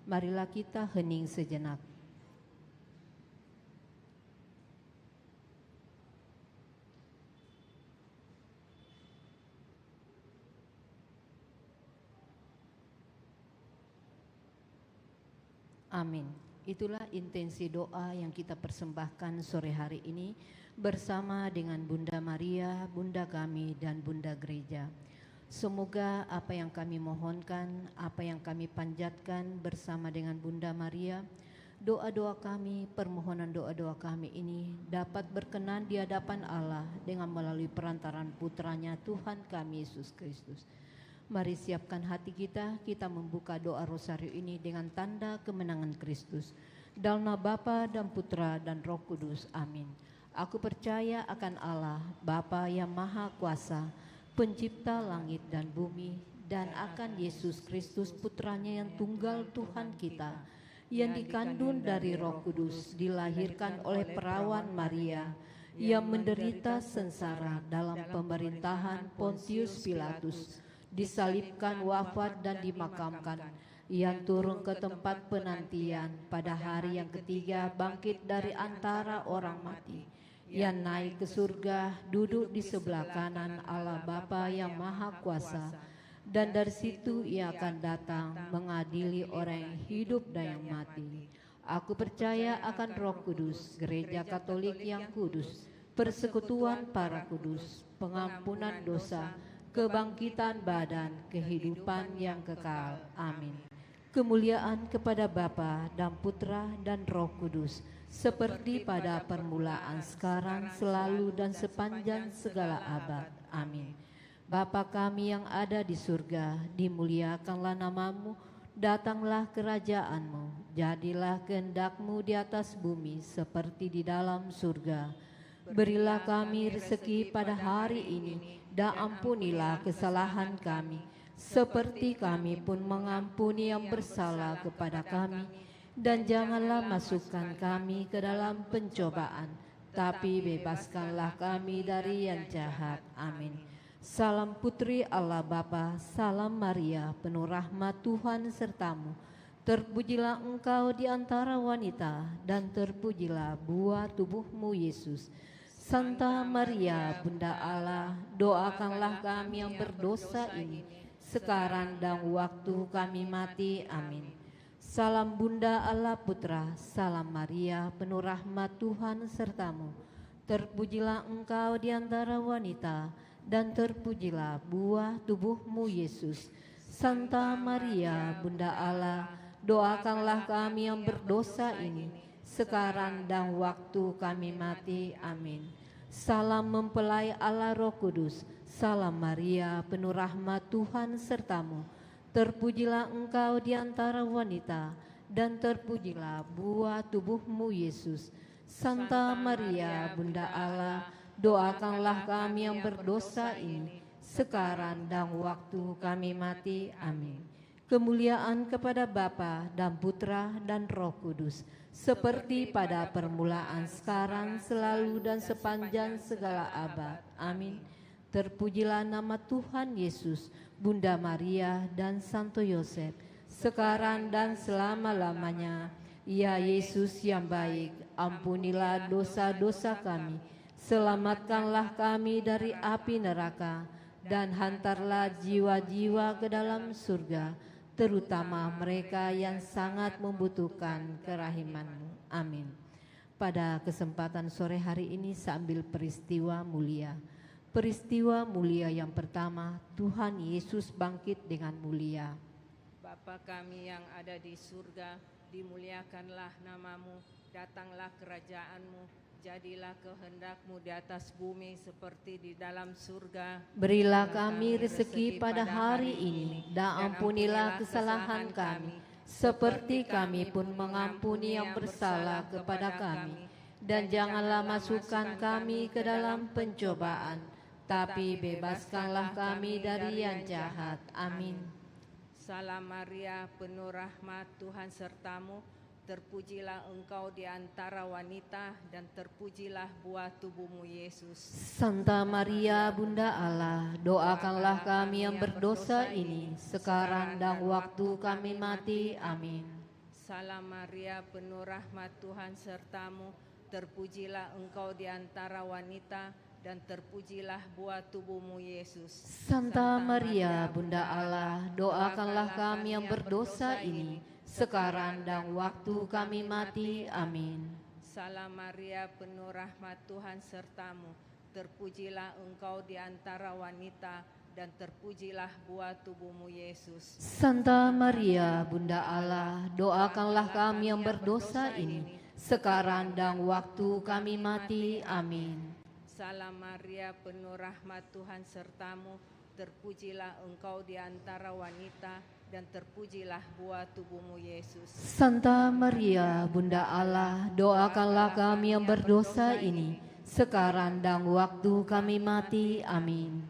Marilah kita hening sejenak. Amin. Itulah intensi doa yang kita persembahkan sore hari ini bersama dengan Bunda Maria, Bunda kami dan Bunda Gereja. Semoga apa yang kami mohonkan, apa yang kami panjatkan bersama dengan Bunda Maria, doa-doa kami, permohonan doa-doa kami ini dapat berkenan di hadapan Allah dengan melalui perantaran putranya Tuhan kami Yesus Kristus. Mari siapkan hati kita membuka doa rosario ini dengan tanda kemenangan Kristus. Dalam nama Bapa dan Putra dan Roh Kudus. Amin. Aku percaya akan Allah, Bapa yang Maha Kuasa, Pencipta langit dan bumi, dan akan Yesus Kristus Putranya yang tunggal Tuhan kita, yang dikandung dari Roh Kudus, dilahirkan oleh perawan Maria, yang menderita sengsara dalam pemerintahan Pontius Pilatus, disalibkan, wafat dan dimakamkan, yang turun ke tempat penantian, pada hari yang ketiga bangkit dari antara orang mati, yang naik ke surga, duduk di sebelah kanan Allah Bapa yang Maha Kuasa, dan dari situ ia akan datang mengadili orang yang hidup dan yang mati. Aku percaya akan Roh Kudus, Gereja Katolik yang kudus, persekutuan para kudus, pengampunan dosa, kebangkitan badan, kehidupan yang kekal. Amin. Kemuliaan kepada Bapa dan Putra dan Roh Kudus, seperti pada permulaan, sekarang, selalu, dan sepanjang segala abad. Amin. Bapa kami yang ada di surga, dimuliakanlah namamu, datanglah kerajaanmu, jadilah kehendak-Mu di atas bumi seperti di dalam surga. Berilah kami rezeki pada hari ini, dan ampunilah kesalahan kami, seperti kami pun mengampuni yang bersalah kepada kami. Dan janganlah masukkan kami ke dalam pencobaan, tapi bebaskanlah kami dari yang jahat. Amin. Salam Putri Allah Bapa, salam Maria, penuh rahmat Tuhan sertamu. Terpujilah engkau di antara wanita, dan terpujilah buah tubuhmu Yesus. Santa Maria, Bunda Allah, doakanlah kami yang berdosa ini, sekarang dan waktu kami mati. Amin. Salam Bunda Allah Putra, salam Maria, penuh rahmat Tuhan sertamu. Terpujilah engkau di antara wanita, dan terpujilah buah tubuhmu Yesus. Santa Maria, Bunda Allah, doakanlah kami yang berdosa ini, sekarang dan waktu kami mati. Amin. Salam mempelai Allah Roh Kudus, salam Maria, penuh rahmat Tuhan sertamu. Terpujilah engkau di antara wanita, dan terpujilah buah tubuhmu Yesus. Santa Maria, Bunda Allah, doakanlah kami yang berdosa ini, sekarang dan waktu kami mati. Amin. Kemuliaan kepada Bapa dan Putra dan Roh Kudus, seperti pada permulaan, sekarang, selalu, dan sepanjang segala abad. Amin. Terpujilah nama Tuhan Yesus, Bunda Maria, dan Santo Yosef, sekarang dan selama-lamanya. Ya Yesus yang baik, ampunilah dosa-dosa kami, selamatkanlah kami dari api neraka, dan hantarlah jiwa-jiwa ke dalam surga, terutama mereka yang sangat membutuhkan kerahiman-Mu. Amin. Pada kesempatan sore hari ini sambil peristiwa mulia. Peristiwa mulia yang pertama, Tuhan Yesus bangkit dengan mulia. Bapa kami yang ada di surga, dimuliakanlah namamu, datanglah kerajaan-Mu, jadilah kehendak-Mu di atas bumi seperti di dalam surga. Berilah kami rezeki pada hari ini, dan ampunilah kesalahan kami, seperti kami pun mengampuni yang bersalah kepada kami. Dan janganlah masukkan kami ke dalam pencobaan, tapi bebaskanlah kami dari yang jahat. Amin. Salam Maria, penuh rahmat Tuhan sertamu, terpujilah engkau di antara wanita, dan terpujilah buah tubuhmu Yesus. Santa Maria, Bunda Allah, doakanlah kami yang berdosa ini, sekarang dan waktu kami mati. Amin. Salam Maria, penuh rahmat, Tuhan sertamu. Terpujilah engkau di antara wanita, dan terpujilah buah tubuhmu, Yesus. Santa Maria, Bunda Allah, doakanlah kami yang berdosa ini, sekarang dan waktu kami mati. Amin. Salam Maria, penuh rahmat, Tuhan sertamu. Terpujilah engkau di antara wanita, dan terpujilah buah tubuhmu, Yesus. Santa Maria, Bunda Allah, doakanlah kami yang berdosa ini, sekarang dan waktu kami mati. Amin. Salam Maria, penuh rahmat, Tuhan sertamu. Terpujilah engkau di antara wanita, dan terpujilah buah tubuhmu, Yesus. Santa Maria, Bunda Allah, doakanlah kami yang berdosa ini, sekarang dan waktu kami mati. Amin.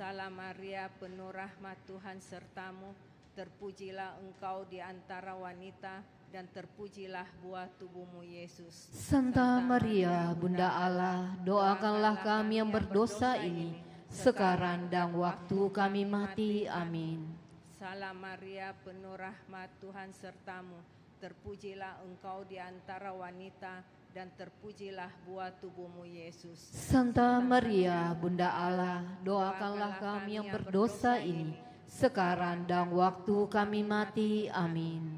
Salam Maria, penuh rahmat, Tuhan sertamu. Terpujilah engkau di antara wanita, dan terpujilah buah tubuhmu, Yesus. Santa Maria, Bunda Allah, doakanlah kami yang berdosa ini, sekarang dan waktu kami mati. Amin. Salam Maria, penuh rahmat, Tuhan sertamu. Terpujilah engkau di antara wanita, dan terpujilah buah tubuhmu, Yesus. Santa Maria, Bunda Allah, doakanlah kami yang berdosa ini, sekarang dan waktu kami mati. Amin.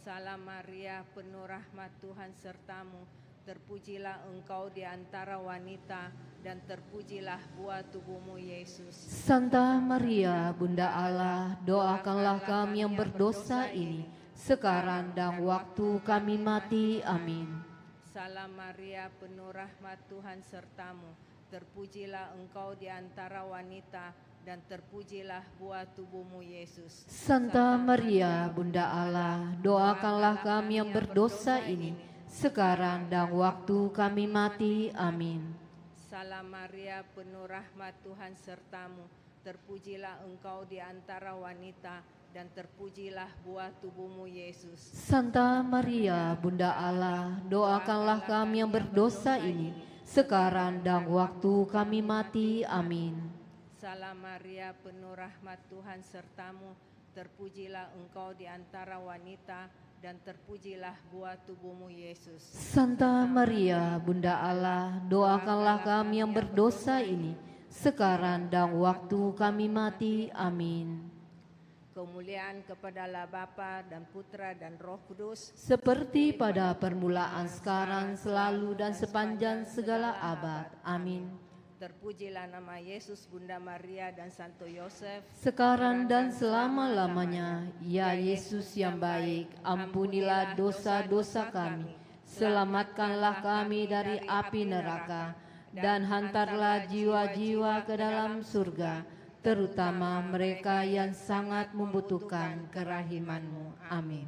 Salam Maria, penuh rahmat, Tuhan sertamu. Terpujilah engkau di antara wanita, dan terpujilah buah tubuhmu, Yesus. Santa Maria, Bunda Allah, doakanlah kami yang berdosa ini, sekarang dan waktu kami mati. Amin. Salam Maria, penuh rahmat, Tuhan sertamu. Terpujilah engkau di antara wanita, dan terpujilah buah tubuhmu, Yesus. Santa Maria, Bunda Allah, doakanlah kami yang berdosa ini, sekarang dan waktu kami mati. Amin. Salam Maria, penuh rahmat, Tuhan sertamu. Terpujilah engkau di antara wanita, dan terpujilah buah tubuhmu, Yesus. Santa Maria, Bunda Allah, doakanlah kami yang berdosa ini, sekarang dan waktu kami mati. Amin. Salam Maria, penuh rahmat, Tuhan sertamu. Terpujilah engkau di antara wanita, dan terpujilah buah tubuhmu, Yesus. Santa Maria, Bunda Allah, doakanlah kami yang berdosa ini, sekarang dan waktu kami mati. Amin. Kemuliaan kepada Allah Bapa dan Putra dan Roh Kudus, seperti pada permulaan, sekarang, selalu, dan sepanjang segala abad. Amin. Terpujilah nama Yesus, Bunda Maria, dan Santo Yosef, sekarang dan selama-lamanya. Ya Yesus yang baik, ampunilah dosa-dosa kami, selamatkanlah kami dari api neraka, dan hantarlah jiwa-jiwa ke dalam surga, terutama mereka yang sangat membutuhkan kerahiman-Mu. Amin.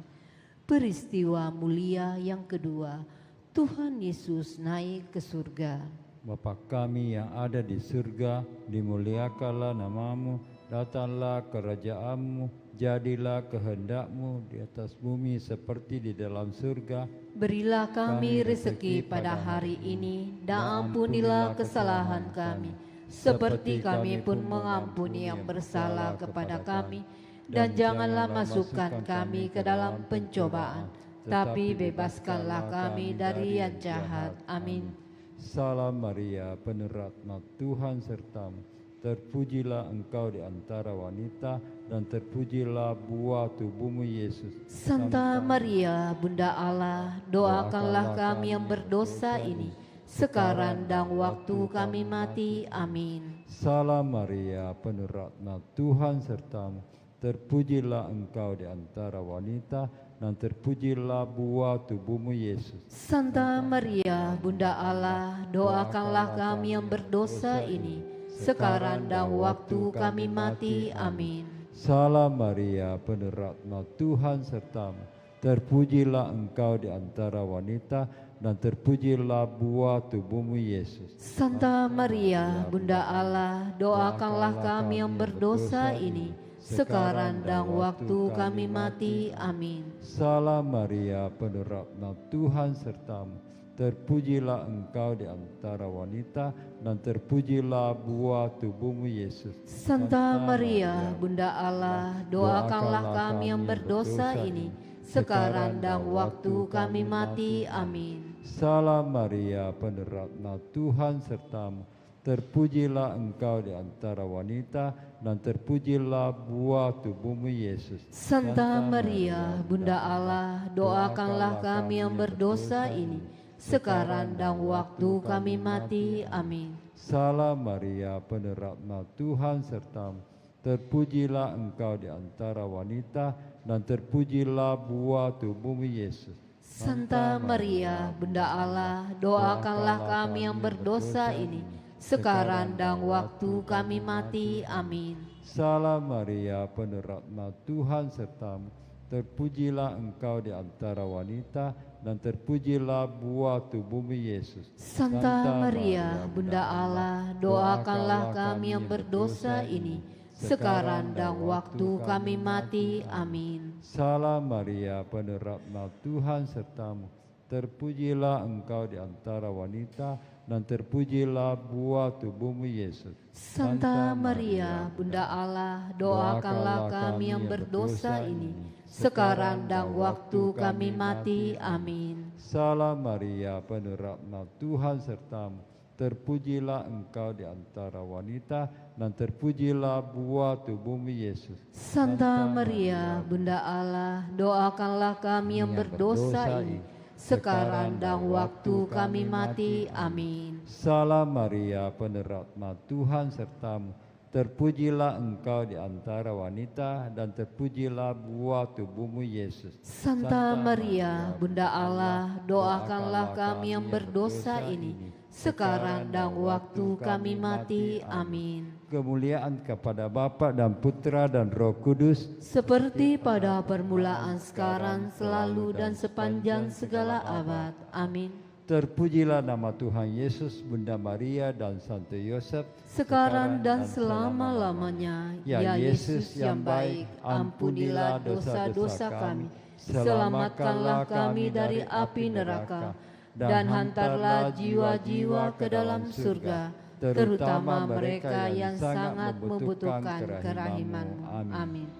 Peristiwa mulia yang kedua, Tuhan Yesus naik ke surga. Bapa kami yang ada di surga, dimuliakanlah namamu, datanglah kerajaan-Mu, jadilah kehendak-Mu di atas bumi seperti di dalam surga. Berilah kami rezeki pada hari ini, dan ampunilah kesalahan kami, seperti kami pun mengampuni yang bersalah kepada kami. Dan janganlah masukkan kami ke dalam pencobaan, tapi bebaskanlah kami dari yang jahat. Amin. Salam Maria, penuh rahmat, Tuhan sertamu. Terpujilah engkau di antara wanita, dan terpujilah buah tubuhmu, Yesus. Santa Maria, Bunda Allah, doakanlah kami yang berdosa ini, sekarang dan waktu kami mati. Amin. Salam Maria, penuh rahmat, Tuhan sertamu. Terpujilah engkau di antara wanita, dan terpujilah buah tubuhmu, Yesus. Santa Maria, Bunda Allah, doakanlah kami yang berdosa ini, sekarang dan waktu kami mati. Amin. Salam Maria, penuh rahmat, Tuhan sertamu. Terpujilah engkau di antara wanita, dan terpujilah buah tubuhmu, Yesus. Santa Maria, Bunda Allah, doakanlah kami yang berdosa ini, sekarang dan waktu kami mati. Amin. Salam Maria, penuh rahmat, Tuhan sertamu. Terpujilah engkau di antara wanita, dan terpujilah buah tubuhmu, Yesus. Santa Maria, Bunda Allah, doakanlah kami yang berdosa ini, sekarang dan waktu kami mati. Amin. Salam Maria, penuh rahmat Tuhan sertamu, terpujilah engkau di antara wanita, dan terpujilah buah tubuhmu Yesus. Santa Maria, Bunda Allah, doakanlah kami yang berdosa ini, sekarang dan waktu kami mati. Amin. Salam Maria, penuh rahmat Tuhan sertamu, terpujilah engkau di antara wanita, dan terpujilah buah tubuhmu Yesus. Santa Maria, Bunda Allah, doakanlah kami yang berdosa ini, sekarang dan waktu kami mati. Amin. Salam Maria, penuh rahmat Tuhan sertamu, terpujilah engkau di antara wanita, dan terpujilah buah tubuhmu Yesus. Santa Maria, Bunda Allah, doakanlah kami yang berdosa ini, sekarang dan waktu kami mati. Amin. Salam Maria, penuh rahmat Tuhan sertamu, terpujilah engkau di antara wanita, dan terpujilah buah tubuhmu Yesus. Santa Maria, Bunda Allah, doakanlah kami yang berdosa ini, sekarang dan waktu kami mati. Amin. Salam Maria, penuh rahmat Tuhan sertamu, terpujilah engkau di antara wanita, dan terpujilah buah tubuhmu Yesus. Santa Maria, Bunda Allah, doakanlah kami yang berdosa ini, sekarang dan waktu kami mati. Amin. Salam Maria, penuh rahmat Tuhan sertamu, terpujilah engkau di antara wanita, dan terpujilah buah tubuhmu Yesus. Santa Maria, Bunda Allah, doakanlah kami yang berdosa ini, sekarang dan waktu kami mati. Amin. Kemuliaan kepada Bapa dan Putra dan Roh Kudus, seperti pada permulaan, sekarang, selalu, dan sepanjang segala abad. Amin. Terpujilah nama Tuhan Yesus, Bunda Maria, dan Santo Yosef, sekarang dan selama-lamanya. Ya Yesus yang baik, ampunilah dosa-dosa kami, selamatkanlah kami dari api neraka, dan hantarlah jiwa-jiwa ke dalam surga, terutama mereka yang sangat membutuhkan kerahiman-Mu. Amin.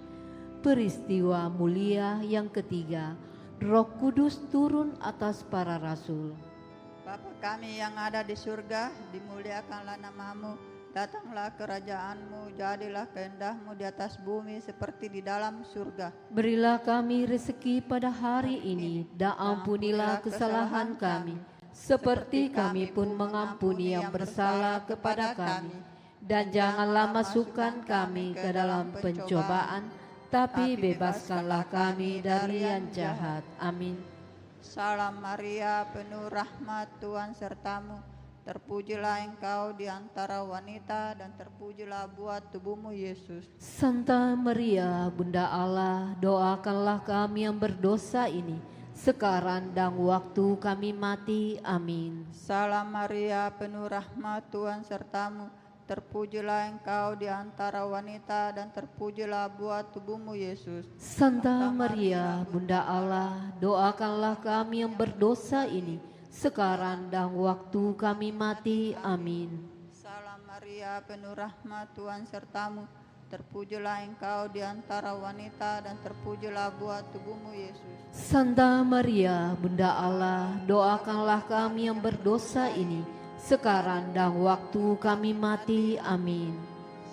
Peristiwa mulia yang ketiga, Roh Kudus turun atas para rasul. Bapa kami yang ada di surga, dimuliakanlah nama-Mu, datanglah kerajaan-Mu, jadilah kehendak-Mu di atas bumi seperti di dalam surga. Berilah kami rezeki pada hari ini, dan ampunilah kesalahan kami, seperti kami pun mengampuni yang bersalah kepada kami. Dan janganlah masukkan kami ke dalam pencobaan, tapi bebaskanlah kami dari yang jahat. Amin. Salam Maria, penuh rahmat Tuhan sertamu, terpujilah engkau di antara wanita, dan terpujilah buah tubuhmu Yesus. Santa Maria, Bunda Allah, doakanlah kami yang berdosa ini, sekarang dan waktu kami mati. Amin. Salam Maria, penuh rahmat Tuhan sertamu, terpujilah engkau di antara wanita, dan terpujilah buah tubuhmu Yesus. Santa Maria, Bunda Allah, doakanlah kami yang berdosa ini, sekarang dan waktu kami mati. Amin. Salam Maria, penuh rahmat Tuhan sertamu, terpujilah engkau di antara wanita, dan terpujilah buah tubuhmu Yesus. Santa Maria, Bunda Allah, doakanlah kami yang berdosa ini, sekarang dan waktu kami mati. Amin.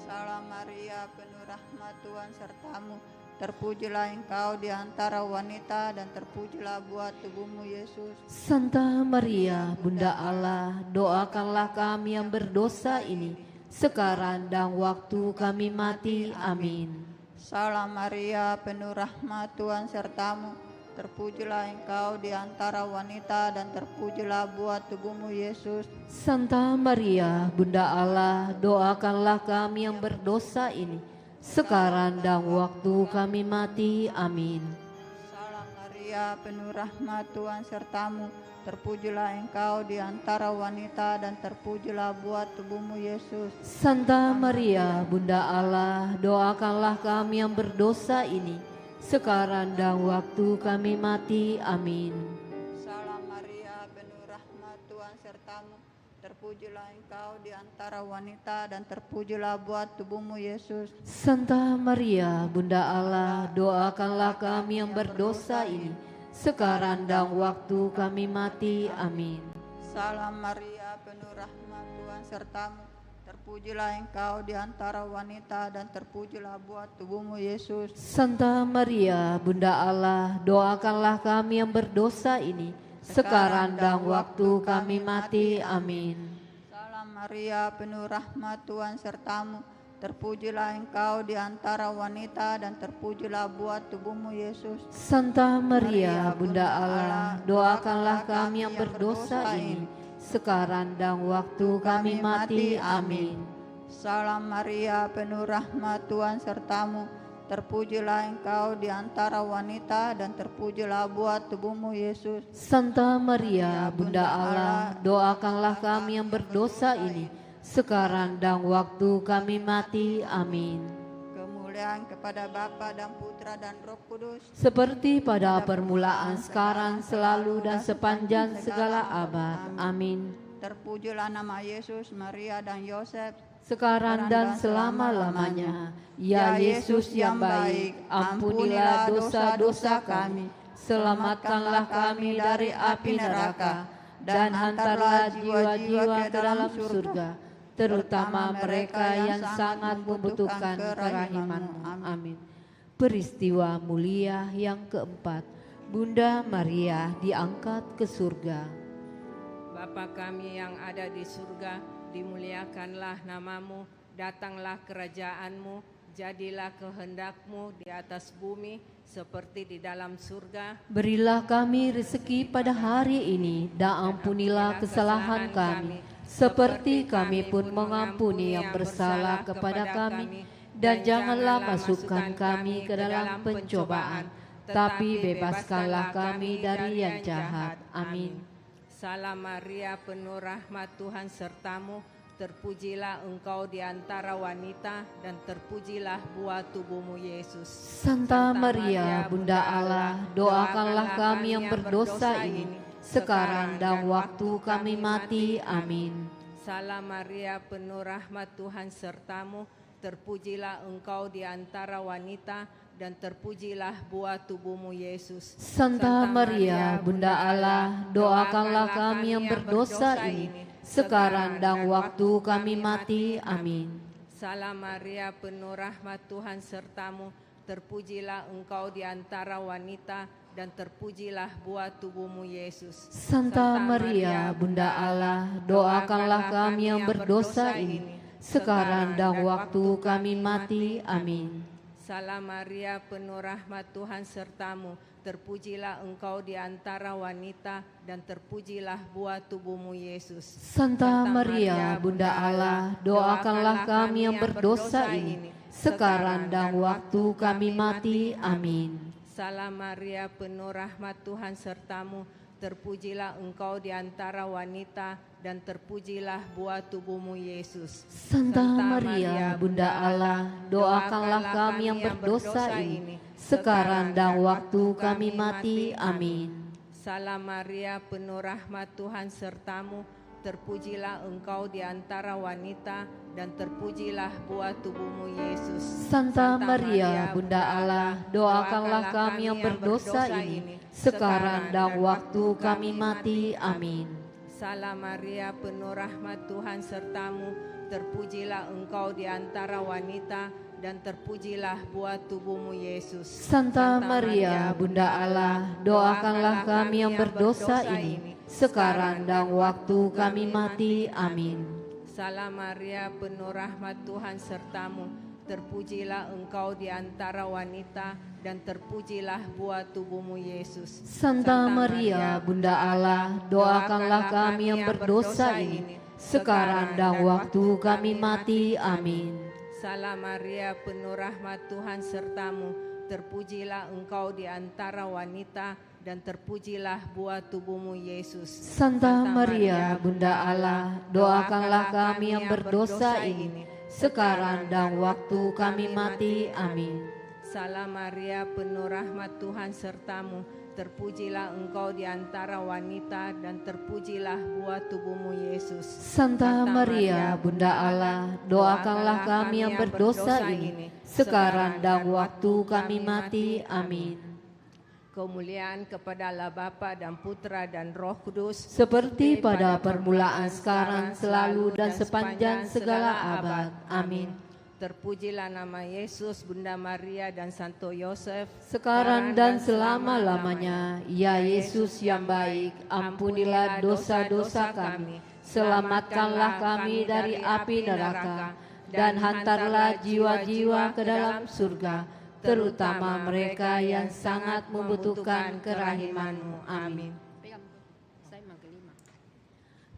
Salam Maria, penuh rahmat Tuhan sertamu, terpujilah engkau di antara wanita, dan terpujilah buah tubuhmu Yesus. Santa Maria, Bunda Allah, doakanlah kami yang berdosa ini, sekarang dan waktu kami mati. Amin. Salam Maria, penuh rahmat Tuhan sertamu, terpujilah engkau di antara wanita, dan terpujilah buah tubuhmu Yesus. Santa Maria, Bunda Allah, doakanlah kami yang berdosa ini, sekarang dan waktu kami mati. Amin. Salam Maria, penuh rahmat Tuhan sertamu, terpujilah engkau di antara wanita, dan terpujilah buah tubuhmu Yesus. Santa Maria, Bunda Allah, doakanlah kami yang berdosa ini, sekarang dan waktu kami mati. Amin. Salam Maria, penuh rahmat Tuhan sertamu, terpujilah Engkau di antara wanita dan terpujilah buah tubuhmu Yesus. Santa Maria, Bunda Allah, doakanlah kami yang berdosa ini, sekarang dan waktu kami mati. Amin. Salam Maria, penuh rahmat, Tuhan sertamu. Terpujilah Engkau di antara wanita dan terpujilah buah tubuhmu Yesus. Santa Maria, Bunda Allah, doakanlah kami yang berdosa ini, sekarang dan waktu kami mati. Amin. Salam Maria, penuh rahmat, Tuhan sertamu. Terpujilah Engkau di antara wanita dan terpujilah buah tubuhmu Yesus. Santa Maria, Bunda Allah, doakanlah kami yang berdosa ini, sekarang dan waktu kami mati. Amin. Salam Maria, penuh rahmat, Tuhan sertamu. Terpujilah Engkau di antara wanita dan terpujilah buah tubuhmu Yesus. Santa Maria, Bunda Allah, doakanlah kami yang berdosa ini, sekarang dan waktu kami mati. Amin. Kemuliaan kepada Bapa dan Putra dan Roh Kudus, Seperti pada permulaan, sekarang, selalu, dan sepanjang segala abad. Amin. terpujilah nama Yesus, Maria dan Yosef, Sekarang dan selama-lamanya. Ya Yesus yang baik, ampunilah dosa-dosa kami, selamatkanlah kami dari api neraka, dan hantarlah jiwa-jiwa ke dalam surga, terutama mereka yang sangat membutuhkan kerahiman-Mu. Amin. Peristiwa mulia yang keempat, Bunda Maria diangkat ke surga. Bapa kami yang ada di surga, dimuliakanlah namamu, datanglah kerajaan-Mu, jadilah kehendak-Mu di atas bumi seperti di dalam surga. Berilah kami rezeki pada hari ini, dan ampunilah kesalahan kami, seperti kami pun mengampuni yang bersalah kepada kami. Dan janganlah masukkan kami ke dalam pencobaan, tapi bebaskanlah kami dari yang jahat. Amin. Salam Maria, penuh rahmat, Tuhan sertamu. Terpujilah engkau di antara wanita, dan terpujilah buah tubuhmu Yesus. Santa Maria, Bunda Allah, doakanlah kami yang berdosa ini, sekarang dan waktu kami mati. Amin. Salam Maria, penuh rahmat, Tuhan sertamu. Terpujilah engkau di antara wanita, dan terpujilah buah tubuhmu Yesus. Santa Maria, Bunda Allah, doakanlah kami yang berdosa ini, sekarang dan waktu kami mati. Amin. Salam Maria, penuh rahmat, Tuhan sertamu. Terpujilah engkau di antara wanita, dan terpujilah buah tubuhmu Yesus. Santa Maria, Bunda Allah, doakanlah kami yang berdosa ini, sekarang dan waktu kami mati. Amin. Salam Maria, penuh rahmat, Tuhan sertamu. Terpujilah engkau di antara wanita, dan terpujilah buah tubuhmu Yesus. Santa Maria, Bunda Allah, doakanlah kami yang berdosa ini, sekarang dan waktu kami mati. Amin. Salam Maria, penuh rahmat, Tuhan sertamu. Terpujilah engkau di antara wanita, dan terpujilah buah tubuhmu Yesus. Santa Maria, Bunda Allah, doakanlah kami yang berdosa ini, sekarang dan waktu kami mati. Amin. Salam Maria, penuh rahmat, Tuhan sertamu. Terpujilah engkau di antara wanita, dan terpujilah buah tubuhmu Yesus. Santa Maria, Bunda Allah, doakanlah kami yang berdosa ini, sekarang dan waktu kami mati. Amin. Salam Maria, penuh rahmat, Tuhan sertamu. Terpujilah engkau di antara wanita, dan terpujilah buah tubuhmu Yesus. Santa Maria, Bunda Allah, doakanlah kami yang berdosa ini, sekarang dan waktu kami mati. Amin. Salam Maria, penuh rahmat, Tuhan sertamu. Terpujilah engkau di antara wanita, dan terpujilah buah tubuhmu Yesus. Santa Maria, Bunda Allah, doakanlah kami yang berdosa ini, sekarang dan waktu kami mati. Amin. Salam Maria, penuh rahmat, Tuhan sertamu. Terpujilah engkau di antara wanita, dan terpujilah buah tubuhmu Yesus. Santa Maria, Bunda Allah, doakanlah kami yang berdosa ini, sekarang dan waktu kami mati. Amin. Salam Maria, penuh rahmat, Tuhan sertamu. terpujilah engkau di antara wanita, dan terpujilah buah tubuhmu Yesus. Santa Maria, Bunda Allah, doakanlah kami yang berdosa ini, sekarang dan waktu kami mati. Amin. Kemuliaan kepada Allah Bapa dan Putra dan Roh Kudus, Seperti pada permulaan, sekarang, selalu, dan sepanjang segala abad. Amin. Terpujilah nama Yesus, Bunda Maria dan Santo Yosef, Sekarang dan selama-lamanya. Ya Yesus yang baik, ampunilah dosa-dosa kami, selamatkanlah kami dari api neraka, dan hantarlah jiwa-jiwa ke dalam surga, terutama mereka yang sangat membutuhkan kerahiman-Mu. Amin.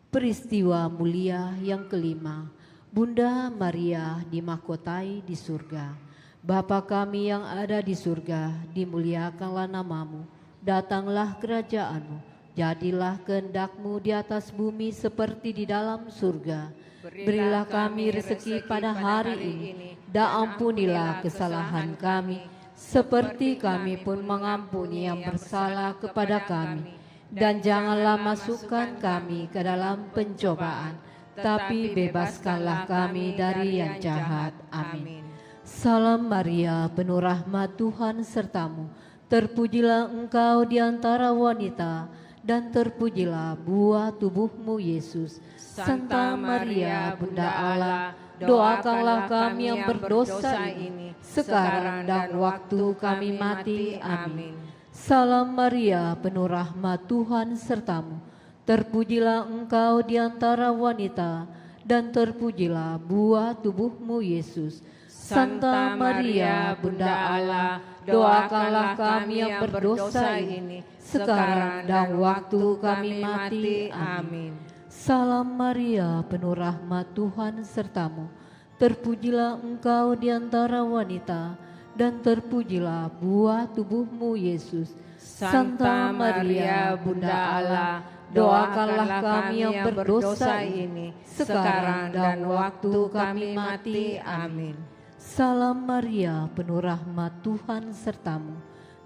Peristiwa mulia yang kelima, Bunda Maria dimahkotai di surga. Bapa kami yang ada di surga, dimuliakanlah namamu, datanglah kerajaanmu, jadilah kehendak-Mu di atas bumi seperti di dalam surga. Berilah kami rezeki pada hari ini, dan ampunilah kesalahan kami, seperti kami pun mengampuni yang bersalah kepada kami. Dan janganlah masukkan kami ke dalam pencobaan, tapi bebaskanlah kami dari yang jahat. Amin. Salam Maria, penuh rahmat, Tuhan sertamu. Terpujilah engkau di antara wanita, dan terpujilah buah tubuhmu Yesus. Santa Maria, Bunda Allah, doakanlah kami yang berdosa ini, sekarang dan waktu kami mati. Amin. Salam Maria, penuh rahmat, Tuhan sertamu. Terpujilah engkau di antara wanita, dan terpujilah buah tubuhmu Yesus. Santa Maria, Bunda Allah, doakanlah kami yang berdosa ini, sekarang dan waktu kami mati. Amin. Salam Maria, penuh rahmat, Tuhan sertamu. Terpujilah engkau di antara wanita, dan terpujilah buah tubuhmu Yesus. Santa Maria, Bunda Allah, doakanlah kami yang berdosa ini, sekarang dan waktu kami mati. Amin. Salam Maria, penuh rahmat, Tuhan sertamu.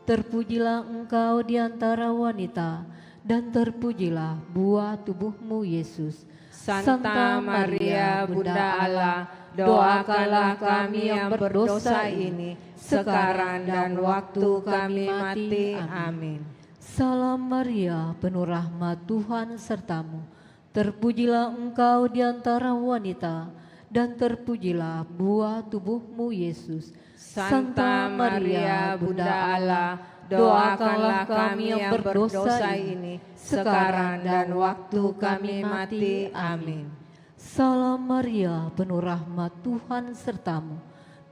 Terpujilah engkau di antara wanita, dan terpujilah buah tubuhmu Yesus. Santa Maria, Bunda Allah, doakanlah kami yang berdosa ini, sekarang dan waktu kami mati. Amin. Salam Maria, penuh rahmat, Tuhan sertamu. Terpujilah engkau di antara wanita, dan terpujilah buah tubuhmu Yesus. Santa Maria, Bunda Allah, doakanlah kami yang berdosa ini, sekarang dan waktu kami mati. Amin. Salam Maria, penuh rahmat, Tuhan sertamu.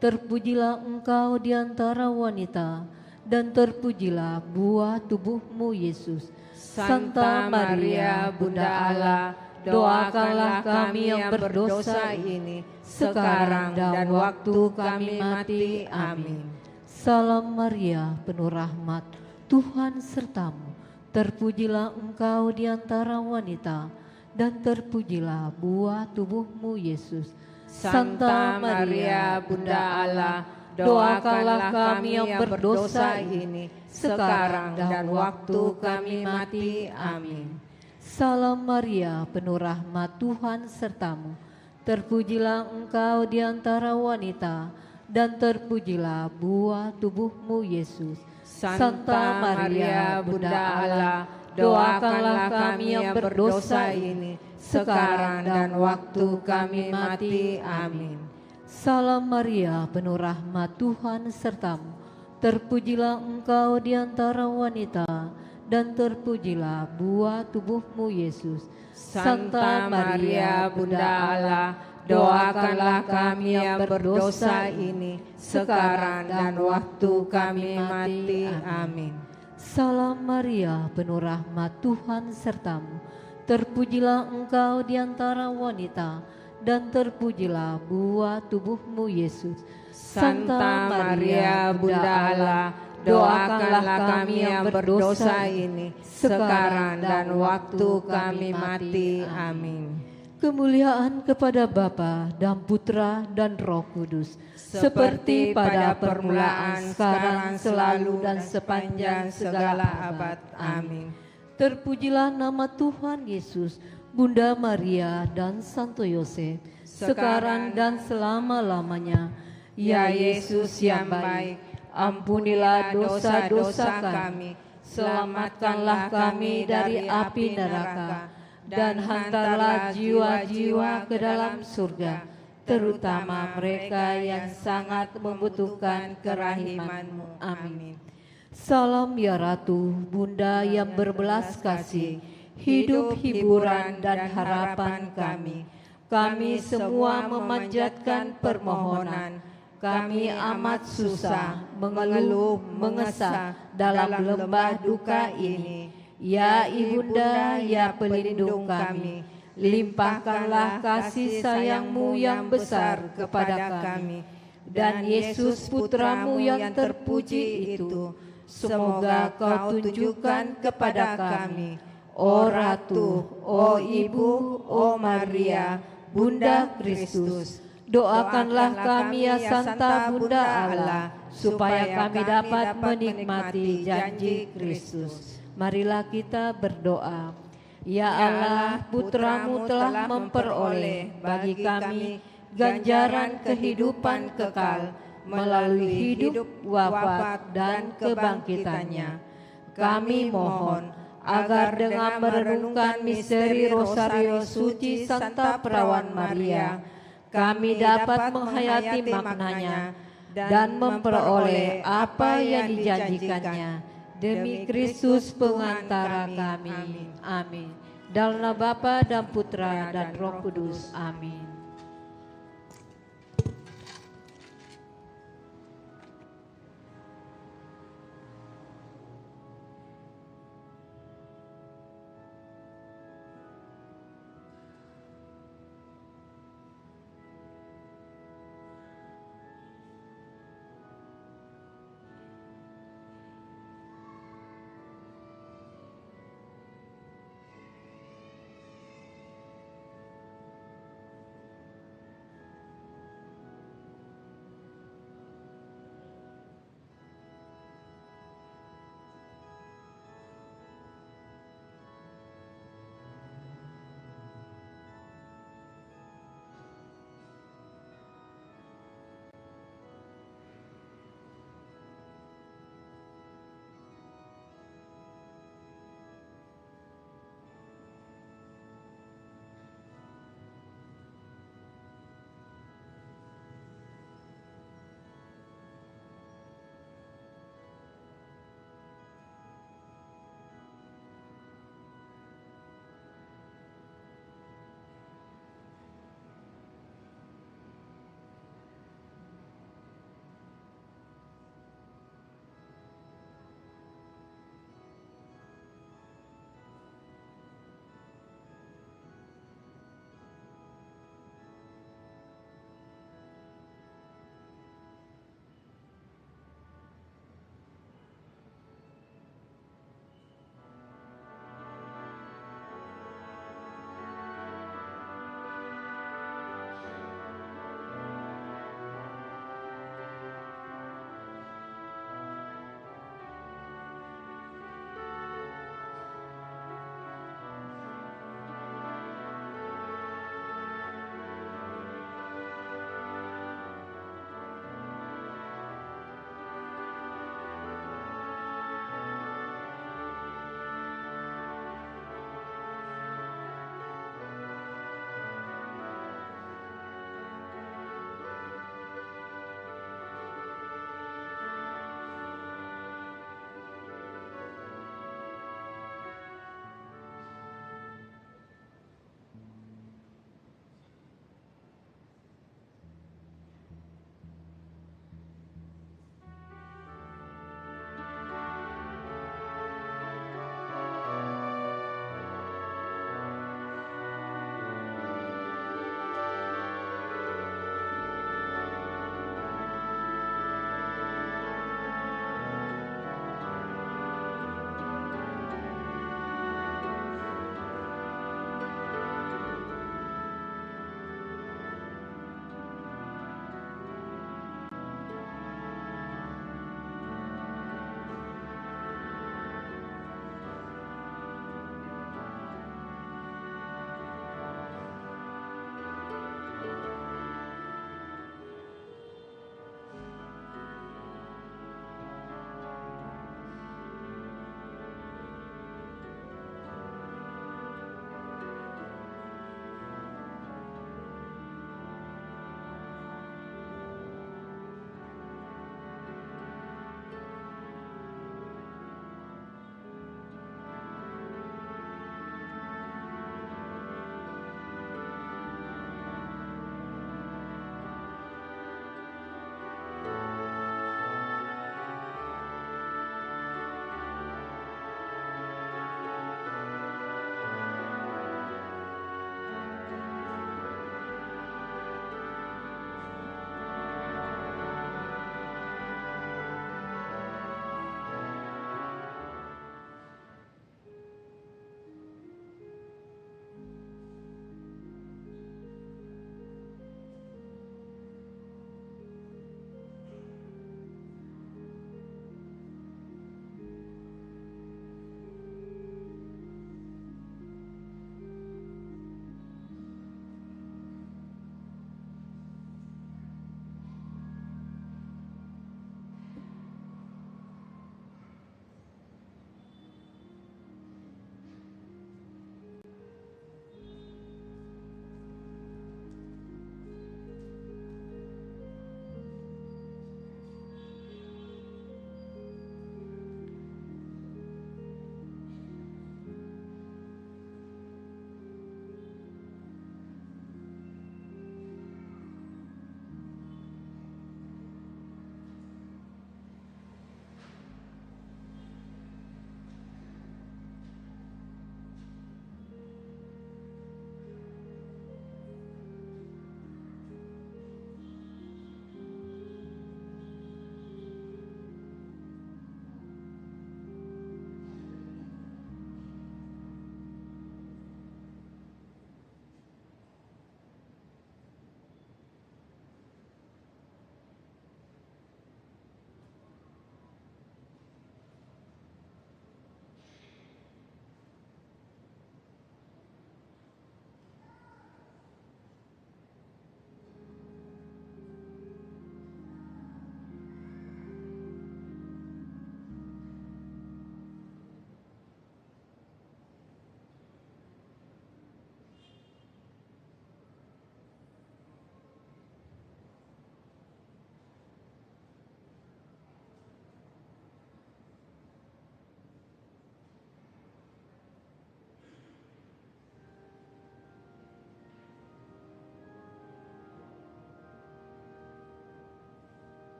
Terpujilah engkau di antara wanita, dan terpujilah buah tubuhmu Yesus. Santa Maria, Bunda Allah, doakanlah kami yang berdosa ini, sekarang dan waktu kami mati. Amin. Salam Maria, penuh rahmat, Tuhan sertamu. Terpujilah engkau di antara wanita, dan terpujilah buah tubuhmu Yesus. Santa Maria, Bunda Allah, doakanlah kami yang berdosa ini, sekarang dan waktu kami mati. Amin. Salam Maria, penuh rahmat, Tuhan sertamu. Terpujilah engkau di antara wanita, dan terpujilah buah tubuhmu Yesus. Santa Maria, Bunda Allah, doakanlah kami yang berdosa ini, sekarang dan waktu kami mati. Amin. Salam Maria, penuh rahmat, Tuhan sertamu. Terpujilah engkau di antara wanita, dan terpujilah buah tubuhmu Yesus. Santa Maria, Bunda Allah, doakanlah kami yang berdosa ini, sekarang dan waktu kami mati. Amin. Salam Maria, penuh rahmat, Tuhan sertamu. Terpujilah engkau di antara wanita, dan terpujilah buah tubuhmu Yesus. Santa Maria, Bunda Allah, doakanlah kami yang berdosa ini, sekarang dan waktu kami mati. Amin. kemuliaan kepada Bapa dan Putra dan Roh Kudus, seperti pada permulaan, sekarang, selalu, dan sepanjang segala abad. Amin. Terpujilah nama Tuhan Yesus, Bunda Maria dan Santo Yosef, sekarang dan selama-lamanya. Ya Yesus yang baik, ampunilah dosa-dosa kami, selamatkanlah kami dari api neraka, dan hantarlah jiwa-jiwa ke dalam surga, terutama mereka yang sangat membutuhkan kerahiman-Mu. Amin. Salam ya Ratu, Bunda yang berbelas kasih, hidup, hiburan, dan harapan kami. Kami semua memanjatkan permohonan. Kami amat susah, mengeluh, mengesah dalam lembah duka ini. Ya Ibunda, ya pelindung kami, limpahkanlah kasih sayang-Mu yang besar kepada kami. Dan Yesus Putra-Mu yang terpuji itu, semoga Kau tunjukkan kepada kami, O Ratu, O Ibu, O Maria, Bunda Kristus. Doakanlah kami ya Santa Bunda Allah, supaya kami dapat menikmati janji Kristus. Marilah kita berdoa. Ya Allah, Putra-Mu telah memperoleh bagi kami ganjaran kehidupan kekal melalui hidup, wafat, dan kebangkitannya. Kami mohon agar dengan merenungkan misteri Rosario Suci Santa Perawan Maria, kami dapat menghayati maknanya dan memperoleh apa yang dijanjikannya. Demi Kristus pengantara kami. Amin. Dalam nama Bapa dan Putra dan Roh Kudus. Amin.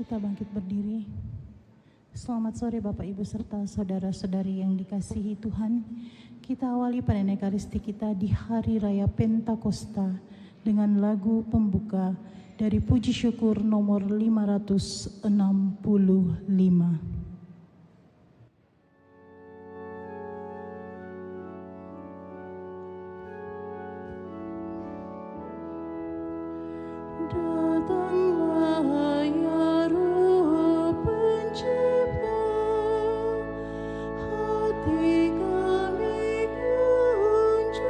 Kita bangkit berdiri. Selamat sore Bapak Ibu serta saudara-saudari yang dikasihi Tuhan. Kita awali panen ekaristi kita di Hari Raya Pentakosta dengan lagu pembuka dari Puji Syukur nomor 565. Datanglah ya Roh Pencipta, hati kami kunjungilah,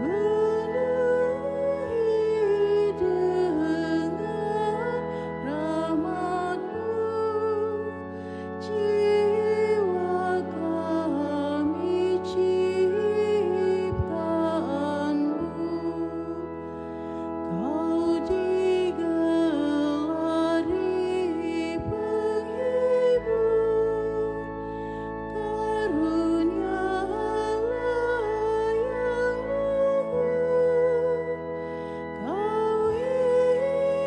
penuhi dengan rahmat-Mu, jiwa kami ciptaan-Mu. Kau digelari penghibur, karunia Allah yang luhur. Kau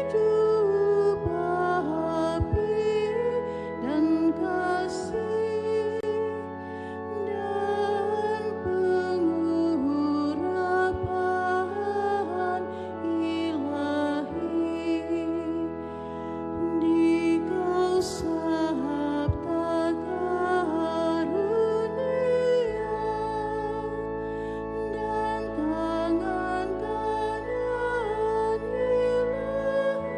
hidup api dan kasih dan pengurapan ilahi. Dikau sabda karunia dan tangan kanan ilahi.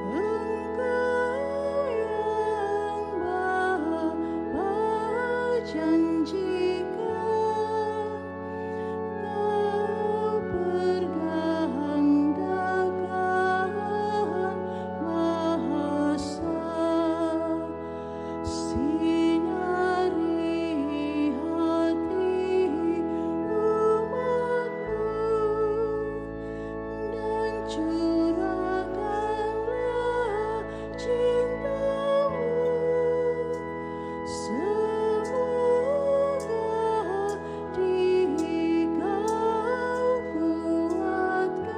Engkau yang Bapa janjikan, Kau pergandakan bahasa, sinari hati umat-Mu dan curahkanlah cinta-Mu. Semoga Dikau kuatkan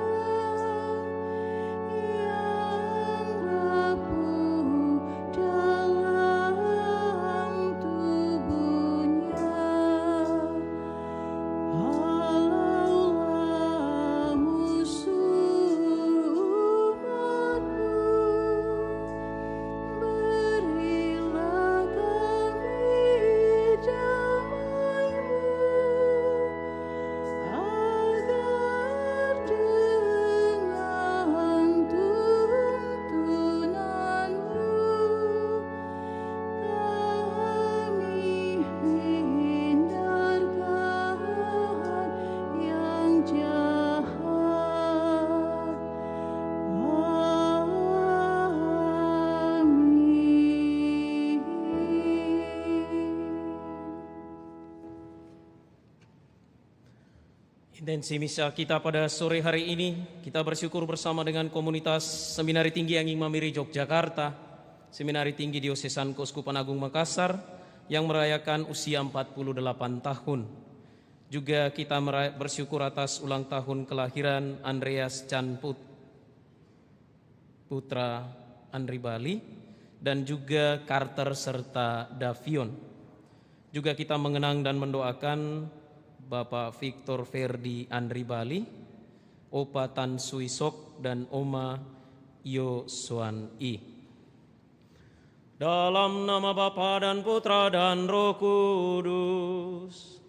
yang rapuh dalam tubuhnya. Halaulah musuh umat-Mu, berilah kami damai-Mu, agar dengan tuntunan-Mu kami hindarkan yang jahat. Intensi misa kita pada sore hari ini, kita bersyukur bersama dengan komunitas Seminari Tinggi Anging Mamiri Yogyakarta, Seminari Tinggi Diosesan Keuskupan Agung Makassar yang merayakan usia 48 tahun. Juga kita bersyukur atas ulang tahun kelahiran Andreas Chan Putra Andri Bali dan juga Carter serta Davion. Juga kita mengenang dan mendoakan Bapak Victor Ferdi Andri Bali, Opa Tan Suisok dan Oma Yo Soan I. Dalam nama Bapa dan Putra dan Roh Kudus.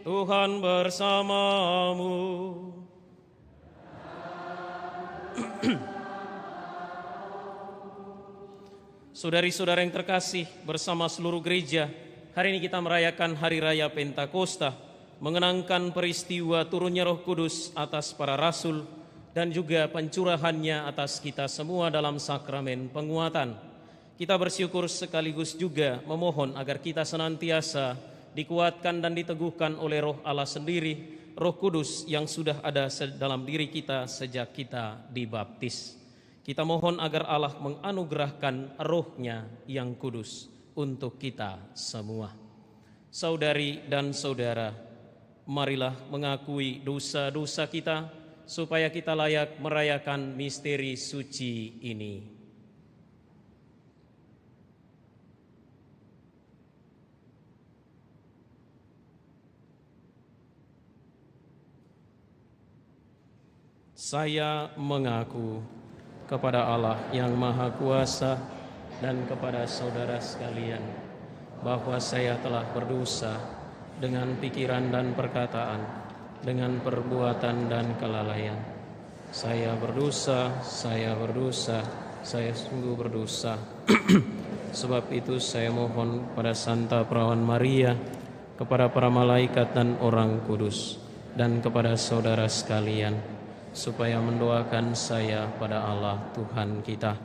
Tuhan bersamamu. Saudari-saudara yang terkasih, bersama seluruh gereja, hari ini kita merayakan Hari Raya Pentakosta, mengenangkan peristiwa turunnya Roh Kudus atas para rasul dan juga pencurahannya atas kita semua dalam sakramen penguatan. Kita bersyukur sekaligus juga memohon agar kita senantiasa dikuatkan dan diteguhkan oleh Roh Allah sendiri, Roh Kudus yang sudah ada dalam diri kita sejak kita dibaptis. Kita mohon agar Allah menganugerahkan Roh-Nya yang kudus untuk kita semua. Saudari dan saudara, marilah mengakui dosa-dosa kita, supaya kita layak merayakan misteri suci ini. Saya mengaku kepada Allah yang Maha Kuasa dan kepada saudara sekalian bahwa saya telah berdosa dengan pikiran dan perkataan, dengan perbuatan dan kelalaian. Saya berdosa, saya sungguh berdosa. Sebab itu saya mohon pada Santa Perawan Maria, kepada para malaikat dan orang kudus, dan kepada saudara sekalian, supaya mendoakan saya pada Allah Tuhan kita.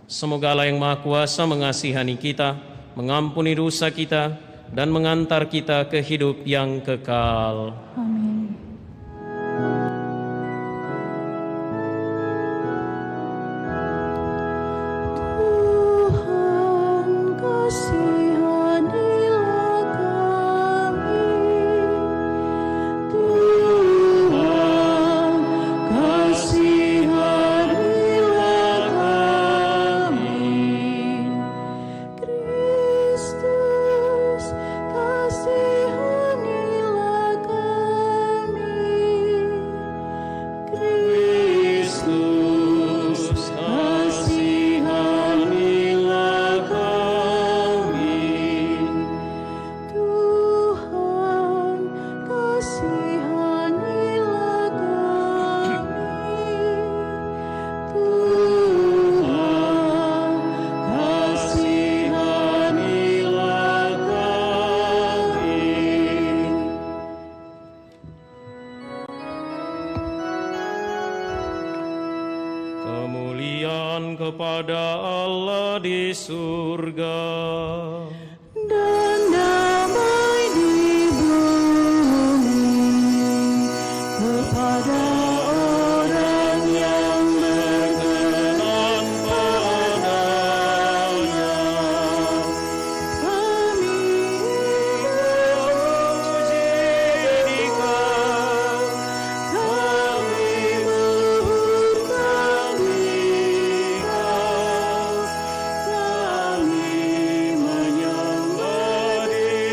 Semoga Allah yang Maha Kuasa mengasihani kita, mengampuni dosa kita, dan mengantar kita ke hidup yang kekal. Amin. Tuhan kasihanilah kami. Tuhan kasihanilah kami. Kristus kasihanilah kami. Kristus kasihanilah kami. Tuhan kasihanilah kami. Tuhan kasihanilah kami. Kemuliaan kepada Allah di surga. Dan damai di bumi kepada orang yang berkenan padanya. Kami memuji Dikau, kami meluhurkan Dikau, kami menyembah Dikau.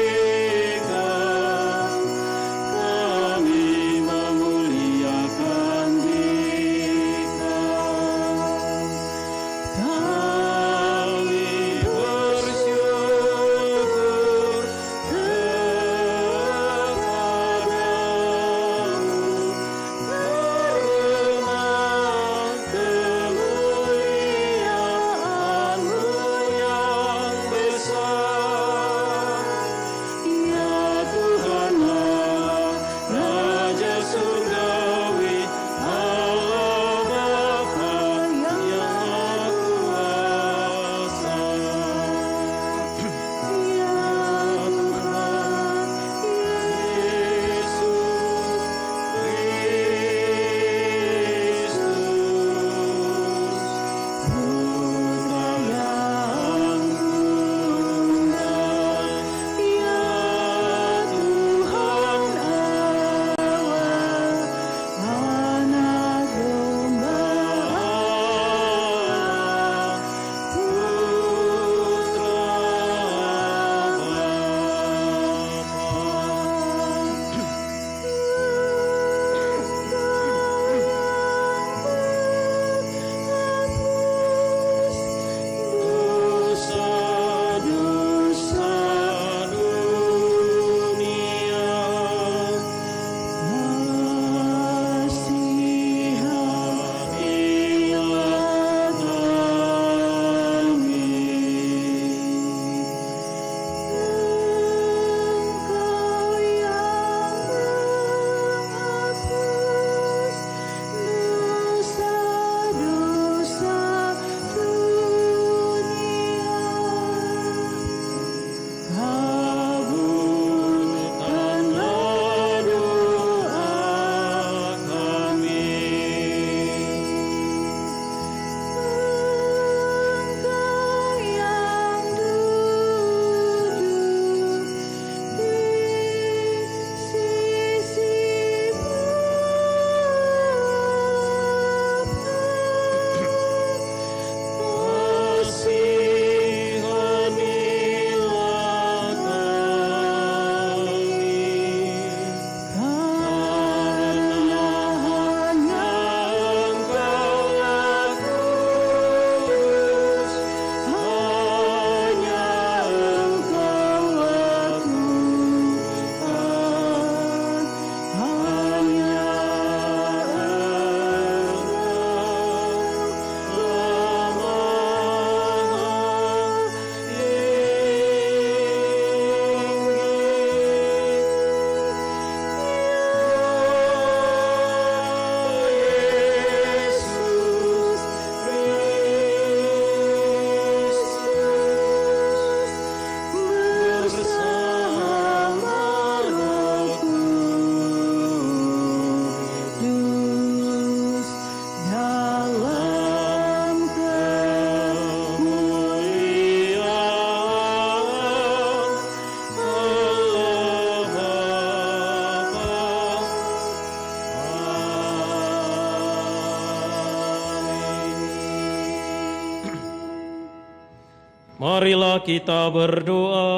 Marilah kita berdoa.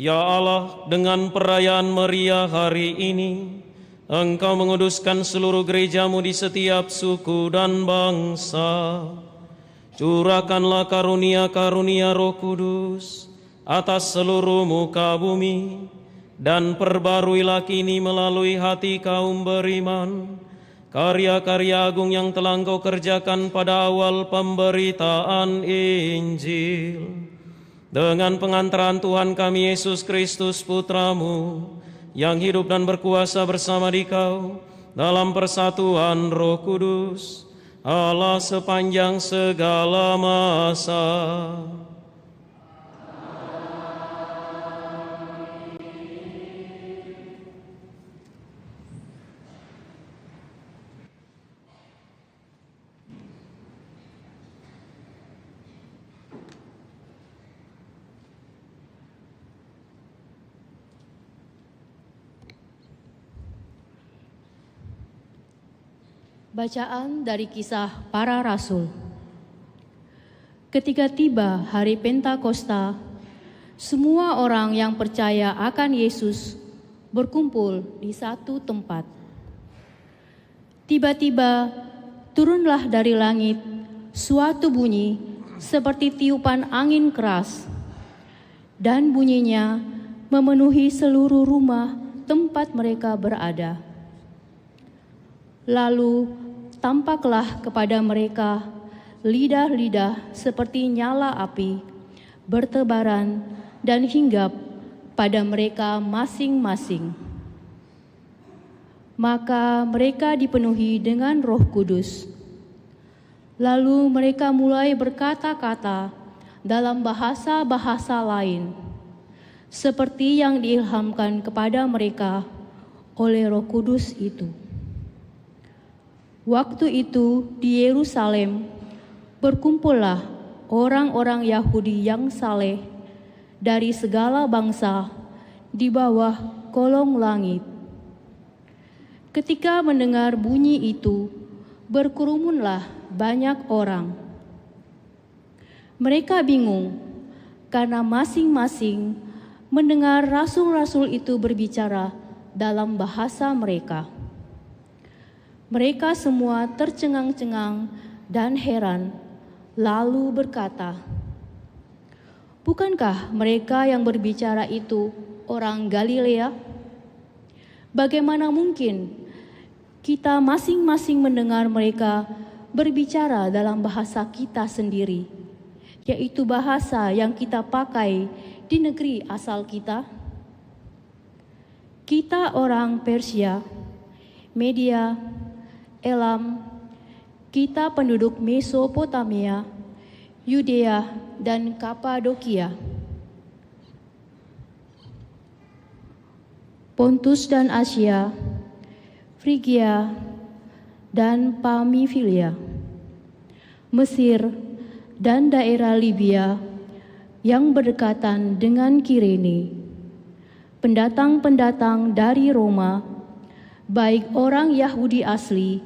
Ya Allah, dengan perayaan meriah hari ini, Engkau menguduskan seluruh gereja-Mu di setiap suku dan bangsa. Curahkanlah karunia-karunia Roh Kudus atas seluruh muka bumi, dan perbaruilah kini melalui hati kaum beriman karya-karya agung yang telah Engkau kerjakan pada awal pemberitaan Injil. Dengan pengantaran Tuhan kami Yesus Kristus Putra-Mu, yang hidup dan berkuasa bersama Dikau dalam persatuan Roh Kudus, Allah sepanjang segala masa. Bacaan dari Kisah Para Rasul. Ketika tiba hari Pentakosta, semua orang yang percaya akan Yesus berkumpul di satu tempat. Tiba-tiba turunlah dari langit suatu bunyi seperti tiupan angin keras, dan bunyinya memenuhi seluruh rumah tempat mereka berada. Lalu tampaklah kepada mereka lidah-lidah seperti nyala api, bertebaran dan hinggap pada mereka masing-masing. Maka mereka dipenuhi dengan Roh Kudus. Lalu mereka mulai berkata-kata dalam bahasa-bahasa lain, seperti yang diilhamkan kepada mereka oleh Roh Kudus itu. Waktu itu di Yerusalem berkumpullah orang-orang Yahudi yang saleh dari segala bangsa di bawah kolong langit. Ketika mendengar bunyi itu, berkerumunlah banyak orang. Mereka bingung karena masing-masing mendengar rasul-rasul itu berbicara dalam bahasa mereka. Mereka semua tercengang-cengang dan heran, lalu berkata, "Bukankah mereka yang berbicara itu orang Galilea? Bagaimana mungkin kita masing-masing mendengar mereka berbicara dalam bahasa kita sendiri, yaitu bahasa yang kita pakai di negeri asal kita? Kita orang Persia, Media, Elam, kita penduduk Mesopotamia, Yudea, dan Kapadokia, Pontus dan Asia, Frigia, dan Pamfilia, Mesir, dan daerah Libya yang berdekatan dengan Kirene, pendatang-pendatang dari Roma, baik orang Yahudi asli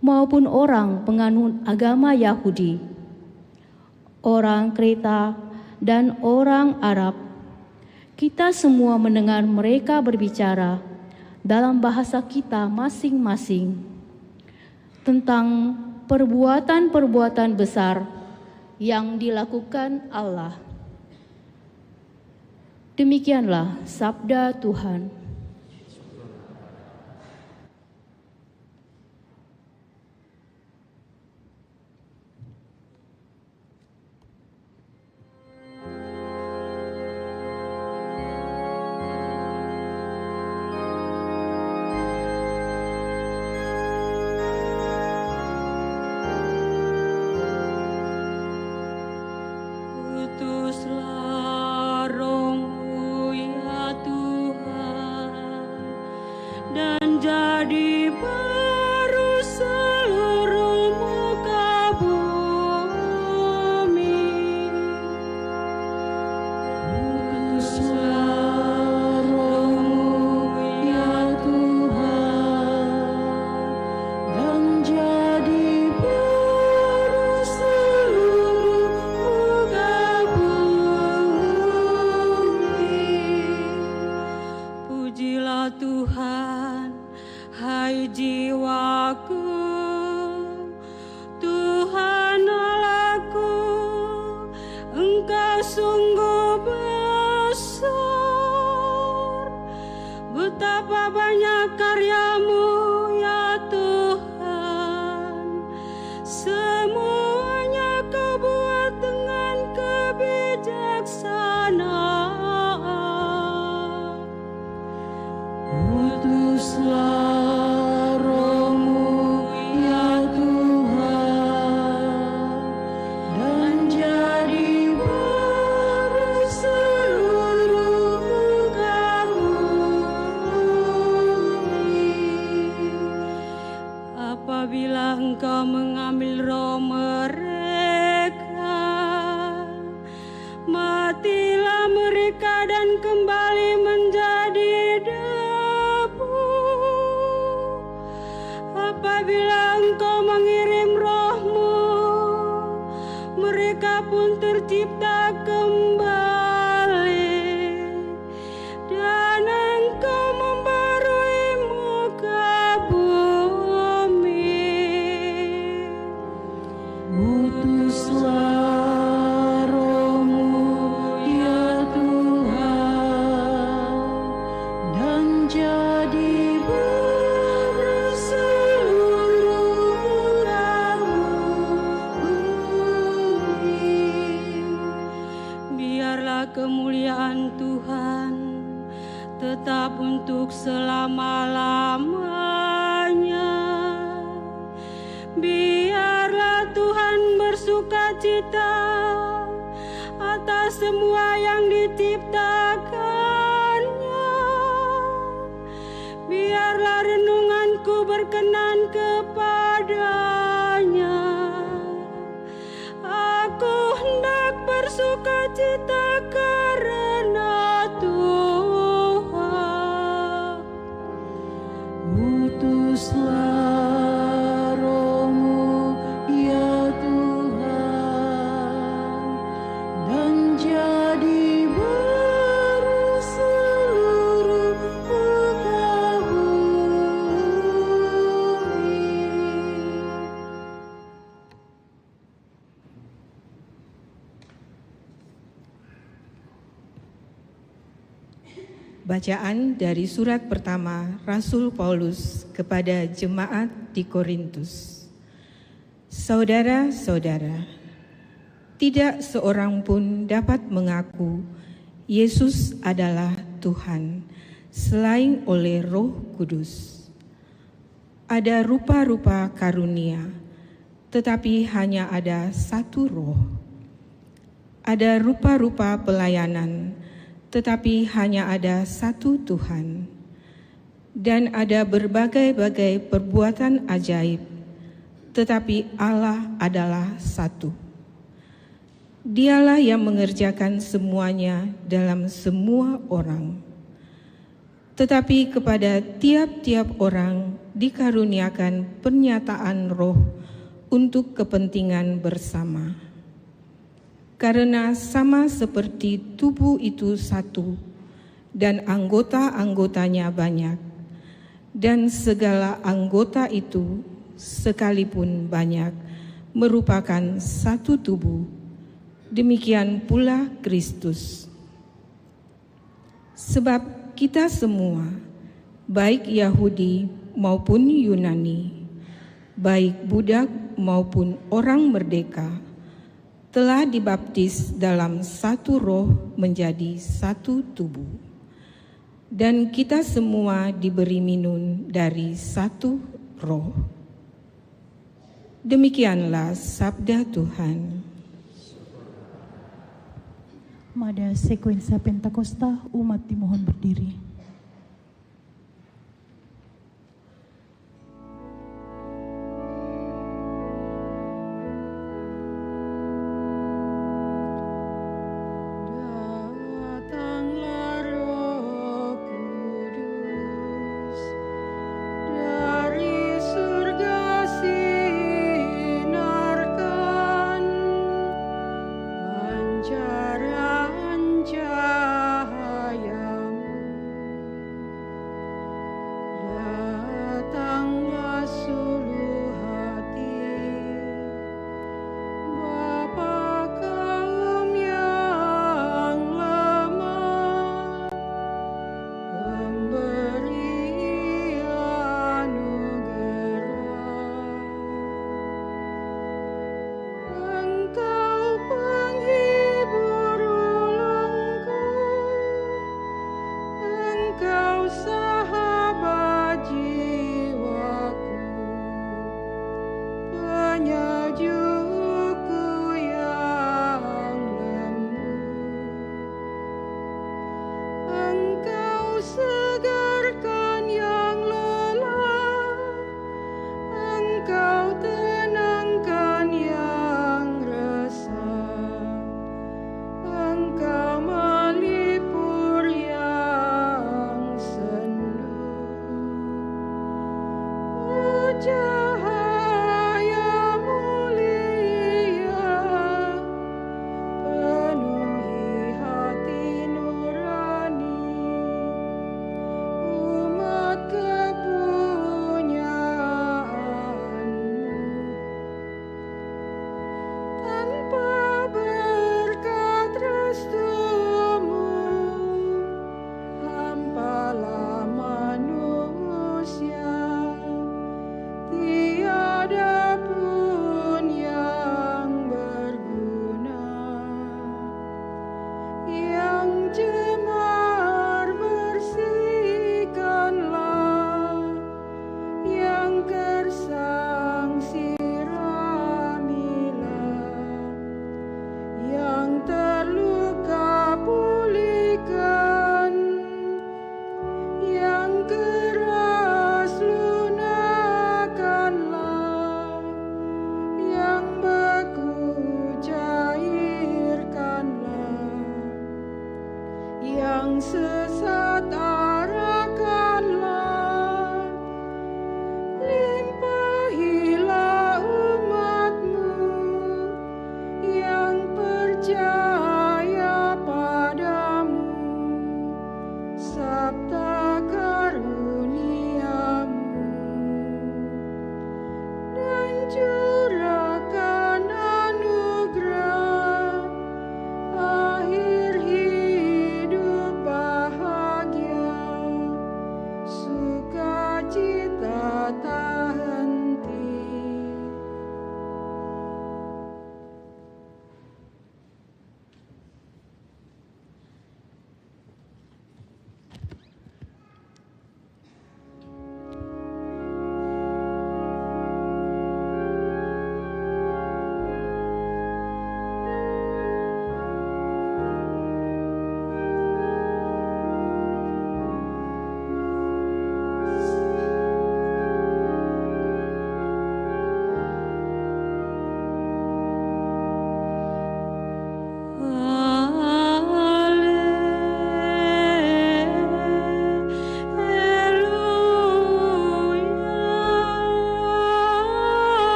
maupun orang penganut agama Yahudi, orang Kreta dan orang Arab. Kita semua mendengar mereka berbicara dalam bahasa kita masing-masing tentang perbuatan-perbuatan besar yang dilakukan Allah." Demikianlah sabda Tuhan. Utuslah Roh-Mu ya Tuhan. semuanya Kau buat dengan kebijaksanaan. Utuslah Roh-Mu ya Tuhan, dan jadi baru seluruh muka bumi. Apabila Engkau mengambil roh mereka, matilah mereka dan kembali menjadi debu. Apabila Engkau mengirim Roh-Mu, mereka pun tercipta kembali, dan Engkau membarui muka bumi. Utuslah Roh-Mu ya Tuhan, dan jadi baru seluruh muka bumi. Biarlah kemuliaan Tuhan tetap untuk selama-lamanya. Biarlah Tuhan bersukacita atas semua yang diciptakannya. Biarlah renunganku berkenan kepadanya. Aku hendak bersukacita karena Tuhan. Utuslah Roh-Mu ya Tuhan, dan jadi baru seluruh muka bumi. Bacaan dari surat pertama Rasul Paulus kepada jemaat di Korintus. Saudara-saudara, tidak seorang pun dapat mengaku Yesus adalah Tuhan selain oleh Roh Kudus. Ada rupa-rupa karunia, tetapi hanya ada satu Roh. Ada rupa-rupa pelayanan, tetapi hanya ada satu Tuhan. Dan ada berbagai-bagai perbuatan ajaib, tetapi Allah adalah satu. Dialah yang mengerjakan semuanya dalam semua orang. Tetapi kepada tiap-tiap orang dikaruniakan pernyataan Roh untuk kepentingan bersama. Karena sama seperti tubuh itu satu dan anggota-anggotanya banyak, dan segala anggota itu sekalipun banyak merupakan satu tubuh, demikian pula Kristus. Sebab kita semua, baik Yahudi maupun Yunani, baik budak maupun orang merdeka, telah dibaptis dalam satu Roh menjadi satu tubuh. Dan kita semua diberi minum dari satu Roh. Demikianlah sabda Tuhan. Pada sekuensa Pentakosta, umat dimohon berdiri. Pancaran cahayamu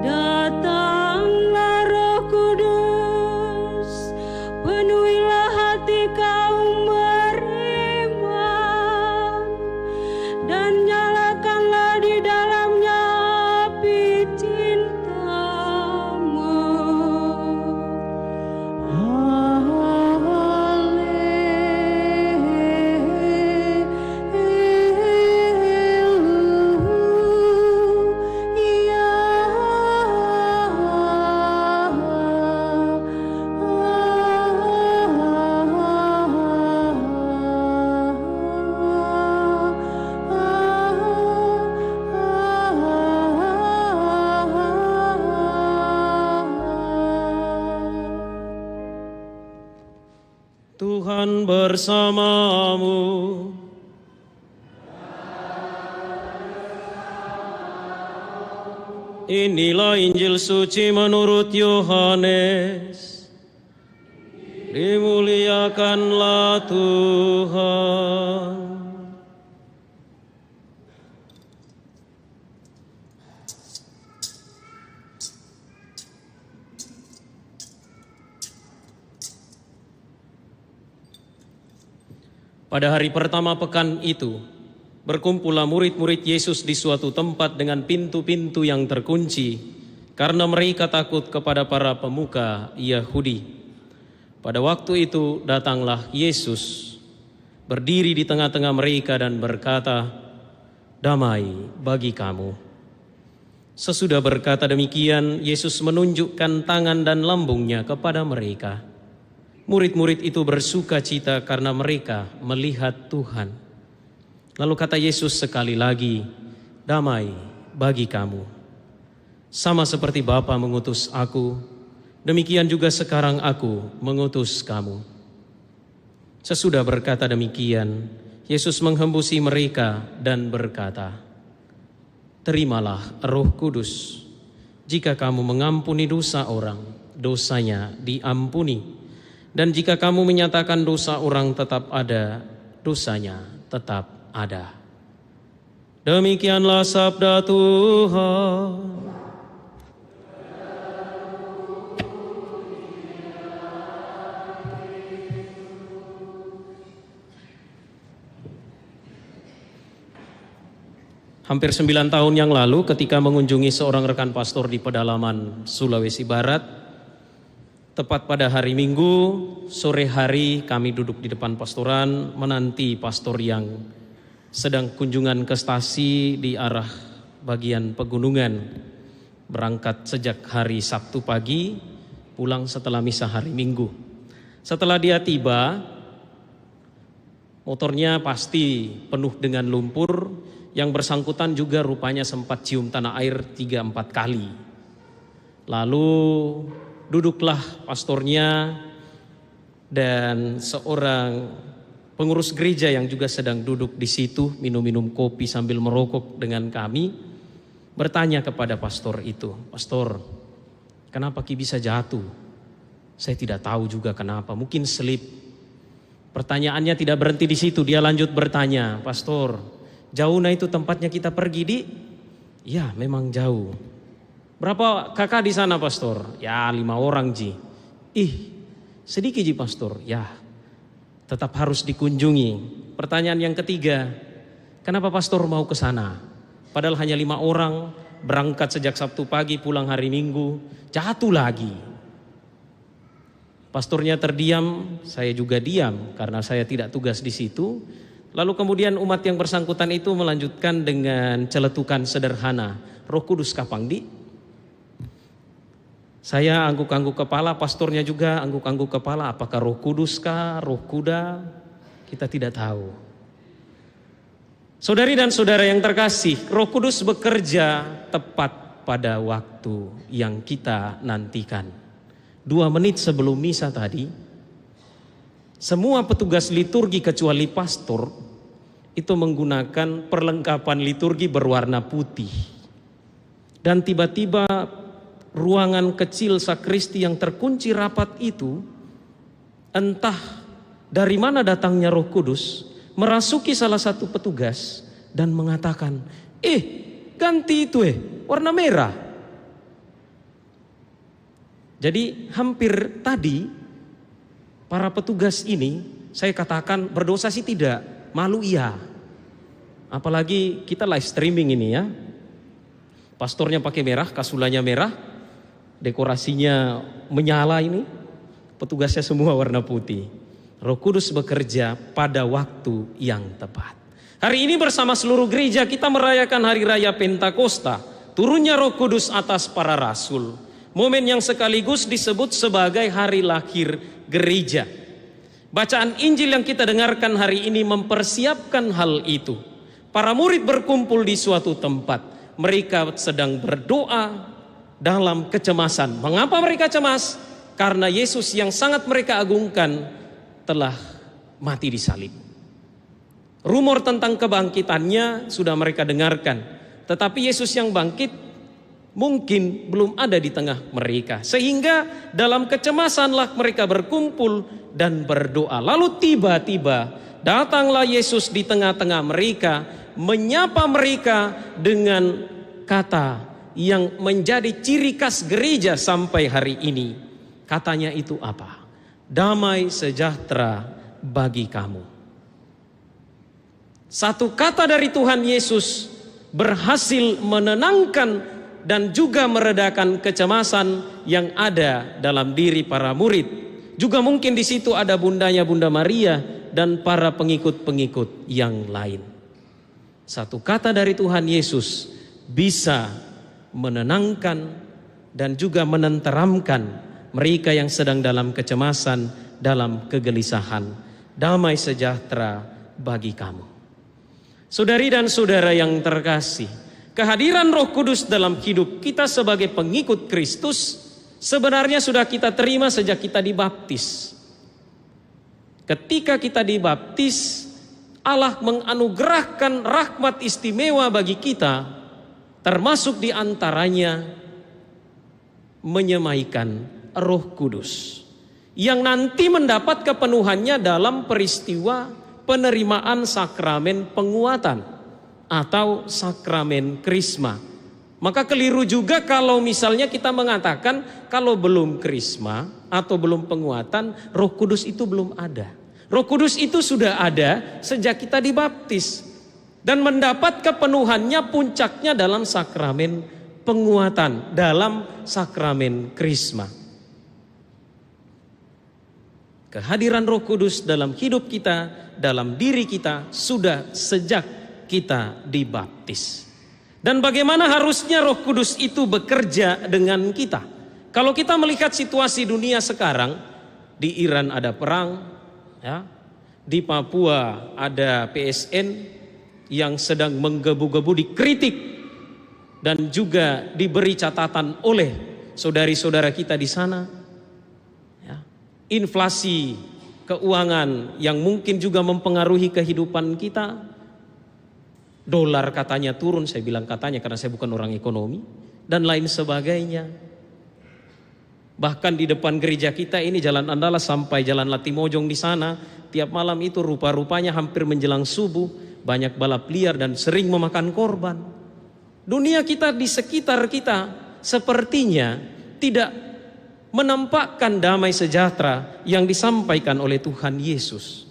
Datanglah Roh Kudus, penuhilah hati kaum beriman, dan nyalakanlah di dalamnya api cintamu. Tuhan bersamamu. Inilah Injil suci menurut Yohanes. Dimuliakanlah Tuhan. Pada hari pertama pekan itu, berkumpullah murid-murid Yesus di suatu tempat dengan pintu-pintu yang terkunci, karena mereka takut kepada para pemuka Yahudi. Pada waktu itu datanglah Yesus, berdiri di tengah-tengah mereka dan berkata, "Damai bagi kamu." Sesudah berkata demikian, Yesus menunjukkan tangan dan lambungnya kepada mereka. Murid-murid itu bersuka cita karena mereka melihat Tuhan. Lalu kata Yesus sekali lagi, "Damai bagi kamu. Sama seperti Bapa mengutus aku, demikian juga sekarang aku mengutus kamu." Sesudah berkata demikian, Yesus menghembusi mereka dan berkata, "Terimalah Roh Kudus. Jika kamu mengampuni dosa orang, dosanya diampuni. Dan jika kamu menyatakan dosa orang tetap ada, dosanya tetap ada." Demikianlah sabda Tuhan. Hampir 9 tahun yang lalu ketika mengunjungi seorang rekan pastor di pedalaman Sulawesi Barat, tepat pada hari Minggu, sore hari kami duduk di depan pastoran menanti pastor yang sedang kunjungan ke stasi di arah bagian pegunungan. Berangkat sejak hari Sabtu pagi, pulang setelah misa hari Minggu. Setelah dia tiba, motornya pasti penuh dengan lumpur, yang bersangkutan juga rupanya sempat cium tanah air 3-4 kali. Lalu duduklah pastornya dan seorang pengurus gereja yang juga sedang duduk di situ minum-minum kopi sambil merokok dengan kami, bertanya kepada pastor itu, "Pastor, kenapa Ki bisa jatuh?" "Saya tidak tahu juga kenapa, mungkin slip." Pertanyaannya tidak berhenti di situ, dia lanjut bertanya, "Pastor, jauh nah itu tempatnya kita pergi, Di?" "Ya, memang jauh." "Berapa kakak di sana, Pastor?" "Ya, 5 orang, Ji." "Ih, sedikit, Ji, Pastor." "Ya, tetap harus dikunjungi." Pertanyaan yang ketiga, "Kenapa Pastor mau ke sana? Padahal hanya 5 orang, berangkat sejak Sabtu pagi, pulang hari Minggu, jatuh lagi." Pastornya terdiam, saya juga diam karena saya tidak tugas di situ. Lalu kemudian umat yang bersangkutan itu melanjutkan dengan celetukan sederhana, "Roh Kudus kapang, Di?" Saya angguk-angguk kepala, pastornya juga angguk-angguk kepala. Apakah Roh Kudus kah, Roh Kuda? Kita tidak tahu. Saudari dan saudara yang terkasih, Roh Kudus bekerja tepat pada waktu yang kita nantikan. 2 menit sebelum misa tadi, semua petugas liturgi kecuali pastor itu menggunakan perlengkapan liturgi berwarna putih. Dan tiba-tiba ruangan kecil sakristi yang terkunci rapat itu, entah dari mana datangnya Roh Kudus, merasuki salah satu petugas dan mengatakan, ganti itu warna merah. Jadi hampir tadi para petugas ini, saya katakan berdosa sih tidak, malu iya. Apalagi kita live streaming ini ya. Pastornya pakai merah, kasulanya merah, dekorasinya menyala ini, petugasnya semua warna putih. Roh Kudus bekerja pada waktu yang tepat. Hari ini bersama seluruh gereja kita merayakan Hari Raya Pentakosta, turunnya Roh Kudus atas para rasul. Momen yang sekaligus disebut sebagai hari lahir gereja. Bacaan Injil yang kita dengarkan hari ini mempersiapkan hal itu. Para murid berkumpul di suatu tempat. Mereka sedang berdoa dalam kecemasan. Mengapa mereka cemas? Karena Yesus yang sangat mereka agungkan telah mati di salib. Rumor tentang kebangkitannya sudah mereka dengarkan. Tetapi Yesus yang bangkit mungkin belum ada di tengah mereka. Sehingga dalam kecemasanlah mereka berkumpul dan berdoa. Lalu tiba-tiba datanglah Yesus di tengah-tengah mereka, menyapa mereka dengan kata yang menjadi ciri khas gereja sampai hari ini. Katanya itu apa? Damai sejahtera bagi kamu. Satu kata dari Tuhan Yesus berhasil menenangkan dan juga meredakan kecemasan yang ada dalam diri para murid. Juga mungkin di situ ada bundanya Bunda Maria dan para pengikut-pengikut yang lain. Satu kata dari Tuhan Yesus bisa menenangkan dan juga menenteramkan mereka yang sedang dalam kecemasan, dalam kegelisahan. Damai sejahtera bagi kamu. Saudari dan saudara yang terkasih, kehadiran Roh Kudus dalam hidup kita sebagai pengikut Kristus sebenarnya sudah kita terima sejak kita dibaptis. Ketika kita dibaptis, Allah menganugerahkan rahmat istimewa bagi kita, termasuk di antaranya menyemaikan Roh Kudus yang nanti mendapat kepenuhannya dalam peristiwa penerimaan sakramen penguatan atau sakramen krisma. Maka keliru juga kalau misalnya kita mengatakan kalau belum krisma atau belum penguatan, Roh Kudus itu belum ada. Roh Kudus itu sudah ada sejak kita dibaptis. Dan mendapat kepenuhannya puncaknya dalam sakramen penguatan, dalam sakramen krisma. Kehadiran Roh Kudus dalam hidup kita, dalam diri kita sudah sejak kita dibaptis. Dan bagaimana harusnya Roh Kudus itu bekerja dengan kita? Kalau kita melihat situasi dunia sekarang, di Iran ada perang, ya, di Papua ada PSN yang sedang menggebu-gebu dikritik dan juga diberi catatan oleh saudari-saudara kita di sana. Ya. Inflasi keuangan yang mungkin juga mempengaruhi kehidupan kita. Dolar katanya turun, saya bilang katanya karena saya bukan orang ekonomi, dan lain sebagainya. Bahkan di depan gereja kita ini Jalan Andala sampai Jalan Latimojong di sana, tiap malam itu rupa-rupanya hampir menjelang subuh banyak balap liar dan sering memakan korban. Dunia kita di sekitar kita sepertinya tidak menampakkan damai sejahtera yang disampaikan oleh Tuhan Yesus.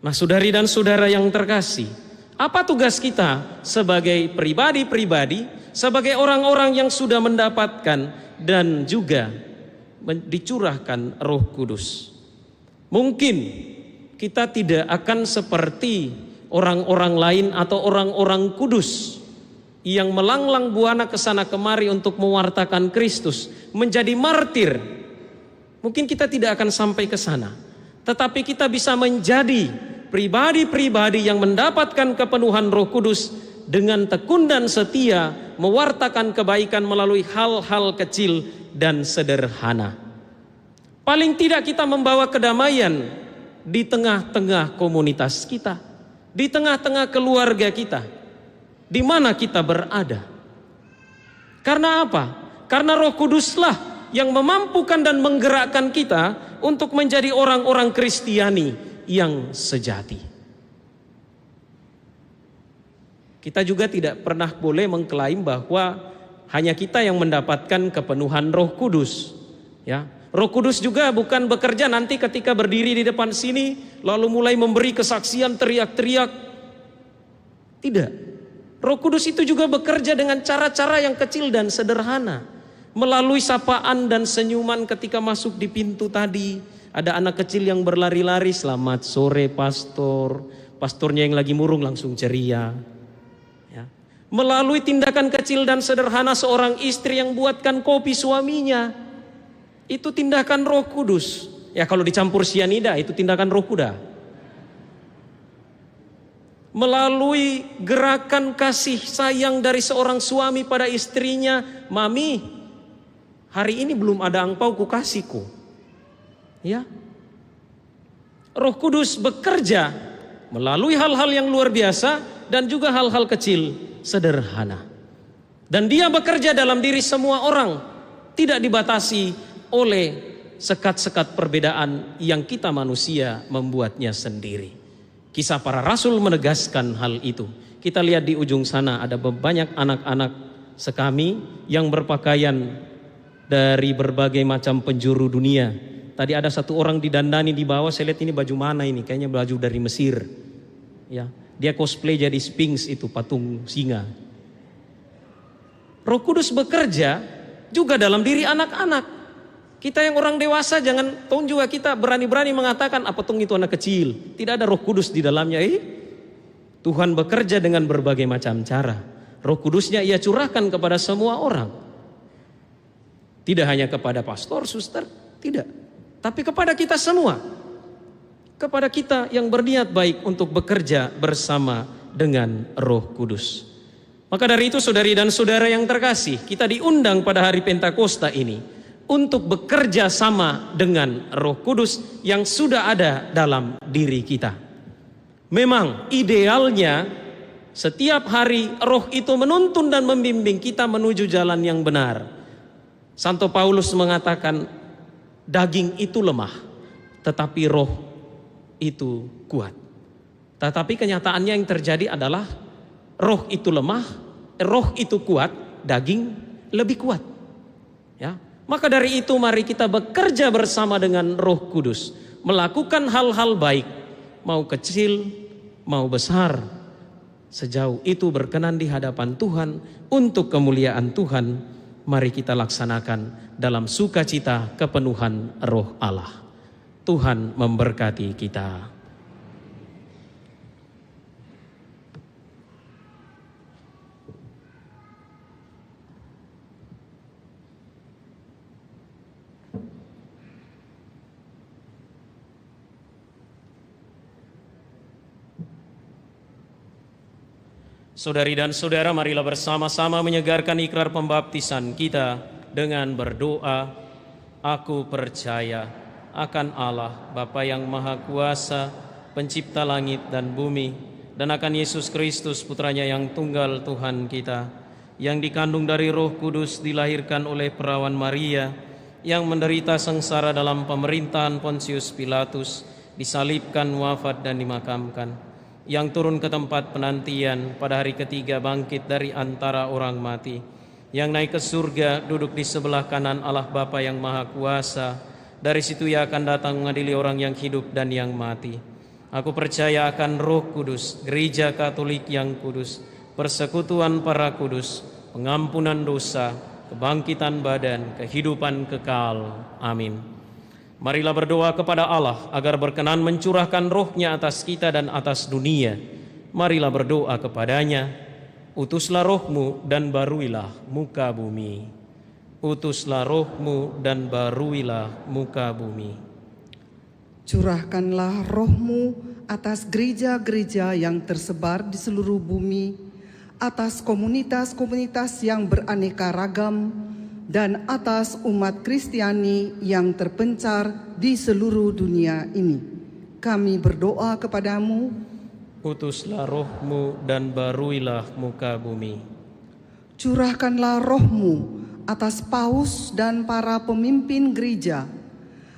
Nah, saudari dan saudara yang terkasih, apa tugas kita sebagai pribadi-pribadi, sebagai orang-orang yang sudah mendapatkan dan juga dicurahkan Roh Kudus? Mungkin kita tidak akan seperti orang-orang lain atau orang-orang kudus yang melanglang buana ke sana kemari untuk mewartakan Kristus, menjadi martir. Mungkin kita tidak akan sampai ke sana, tetapi kita bisa menjadi pribadi-pribadi yang mendapatkan kepenuhan Roh Kudus dengan tekun dan setia mewartakan kebaikan melalui hal-hal kecil dan sederhana. Paling tidak kita membawa kedamaian di tengah-tengah komunitas kita, di tengah-tengah keluarga kita, di mana kita berada. Karena apa? Karena Roh Kuduslah yang memampukan dan menggerakkan kita untuk menjadi orang-orang Kristiani yang sejati. Kita juga tidak pernah boleh mengklaim bahwa hanya kita yang mendapatkan kepenuhan Roh Kudus. Ya, Roh Kudus juga bukan bekerja nanti ketika berdiri di depan sini lalu mulai memberi kesaksian teriak-teriak. Tidak. Roh Kudus itu juga bekerja dengan cara-cara yang kecil dan sederhana. Melalui sapaan dan senyuman ketika masuk di pintu tadi. Ada anak kecil yang berlari-lari, "Selamat sore pastor." Pastornya yang lagi murung langsung ceria. Ya. Melalui tindakan kecil dan sederhana seorang istri yang buatkan kopi suaminya. Itu tindakan Roh Kudus. Ya, kalau dicampur sianida itu tindakan roh kuda. Melalui gerakan kasih sayang dari seorang suami pada istrinya, "Mami, hari ini belum ada angpau ku kasihku." Ya. Roh Kudus bekerja melalui hal-hal yang luar biasa dan juga hal-hal kecil sederhana. Dan dia bekerja dalam diri semua orang, tidak dibatasi oleh sekat-sekat perbedaan yang kita manusia membuatnya sendiri. Kisah para rasul menegaskan hal itu. Kita lihat di ujung sana ada banyak anak-anak sekami yang berpakaian dari berbagai macam penjuru dunia. Tadi ada satu orang didandani di bawah, saya lihat ini baju mana ini, kayaknya baju dari Mesir. Ya, dia cosplay jadi Sphinx itu, patung singa. Roh Kudus bekerja juga dalam diri anak-anak. Kita yang orang dewasa jangan tong juga kita berani-berani mengatakan apa tong itu anak kecil. Tidak ada Roh Kudus di dalamnya. Tuhan bekerja dengan berbagai macam cara. Roh Kudusnya ia curahkan kepada semua orang. Tidak hanya kepada pastor, suster, tidak. Tapi kepada kita semua. Kepada kita yang berniat baik untuk bekerja bersama dengan Roh Kudus. Maka dari itu saudari dan saudara yang terkasih, kita diundang pada hari Pentakosta ini untuk bekerja sama dengan Roh Kudus yang sudah ada dalam diri kita. Memang idealnya setiap hari Roh itu menuntun dan membimbing kita menuju jalan yang benar. Santo Paulus mengatakan, daging itu lemah, tetapi roh itu kuat. Tetapi kenyataannya yang terjadi adalah roh itu lemah, roh itu kuat, daging lebih kuat. Ya, maka dari itu mari kita bekerja bersama dengan Roh Kudus, melakukan hal-hal baik, mau kecil, mau besar, sejauh itu berkenan di hadapan Tuhan untuk kemuliaan Tuhan. Mari kita laksanakan dalam sukacita kepenuhan Roh Allah. Tuhan memberkati kita. Saudari dan saudara, marilah bersama-sama menyegarkan ikrar pembaptisan kita dengan berdoa. Aku percaya akan Allah, Bapa yang Maha Kuasa, Pencipta langit dan bumi, dan akan Yesus Kristus, Putranya yang tunggal Tuhan kita, yang dikandung dari Roh Kudus, dilahirkan oleh perawan Maria, yang menderita sengsara dalam pemerintahan Pontius Pilatus, disalibkan, wafat dan dimakamkan, yang turun ke tempat penantian, pada hari ketiga bangkit dari antara orang mati, yang naik ke surga, duduk di sebelah kanan Allah Bapa yang Maha Kuasa. Dari situ ia akan datang mengadili orang yang hidup dan yang mati. Aku percaya akan Roh Kudus, Gereja Katolik yang kudus, persekutuan para kudus, pengampunan dosa, kebangkitan badan, kehidupan kekal. Amin. Marilah berdoa kepada Allah agar berkenan mencurahkan roh-Nya atas kita dan atas dunia. Marilah berdoa kepadanya. Utuslah roh-Mu dan baruilah muka bumi. Utuslah roh-Mu dan baruilah muka bumi. Curahkanlah roh-Mu atas gereja-gereja yang tersebar di seluruh bumi, atas komunitas-komunitas yang beraneka ragam, dan atas umat Kristiani yang terpencar di seluruh dunia ini. Kami berdoa kepadamu, utuslah roh-Mu dan baruilah muka bumi. Curahkanlah roh-Mu atas paus dan para pemimpin gereja,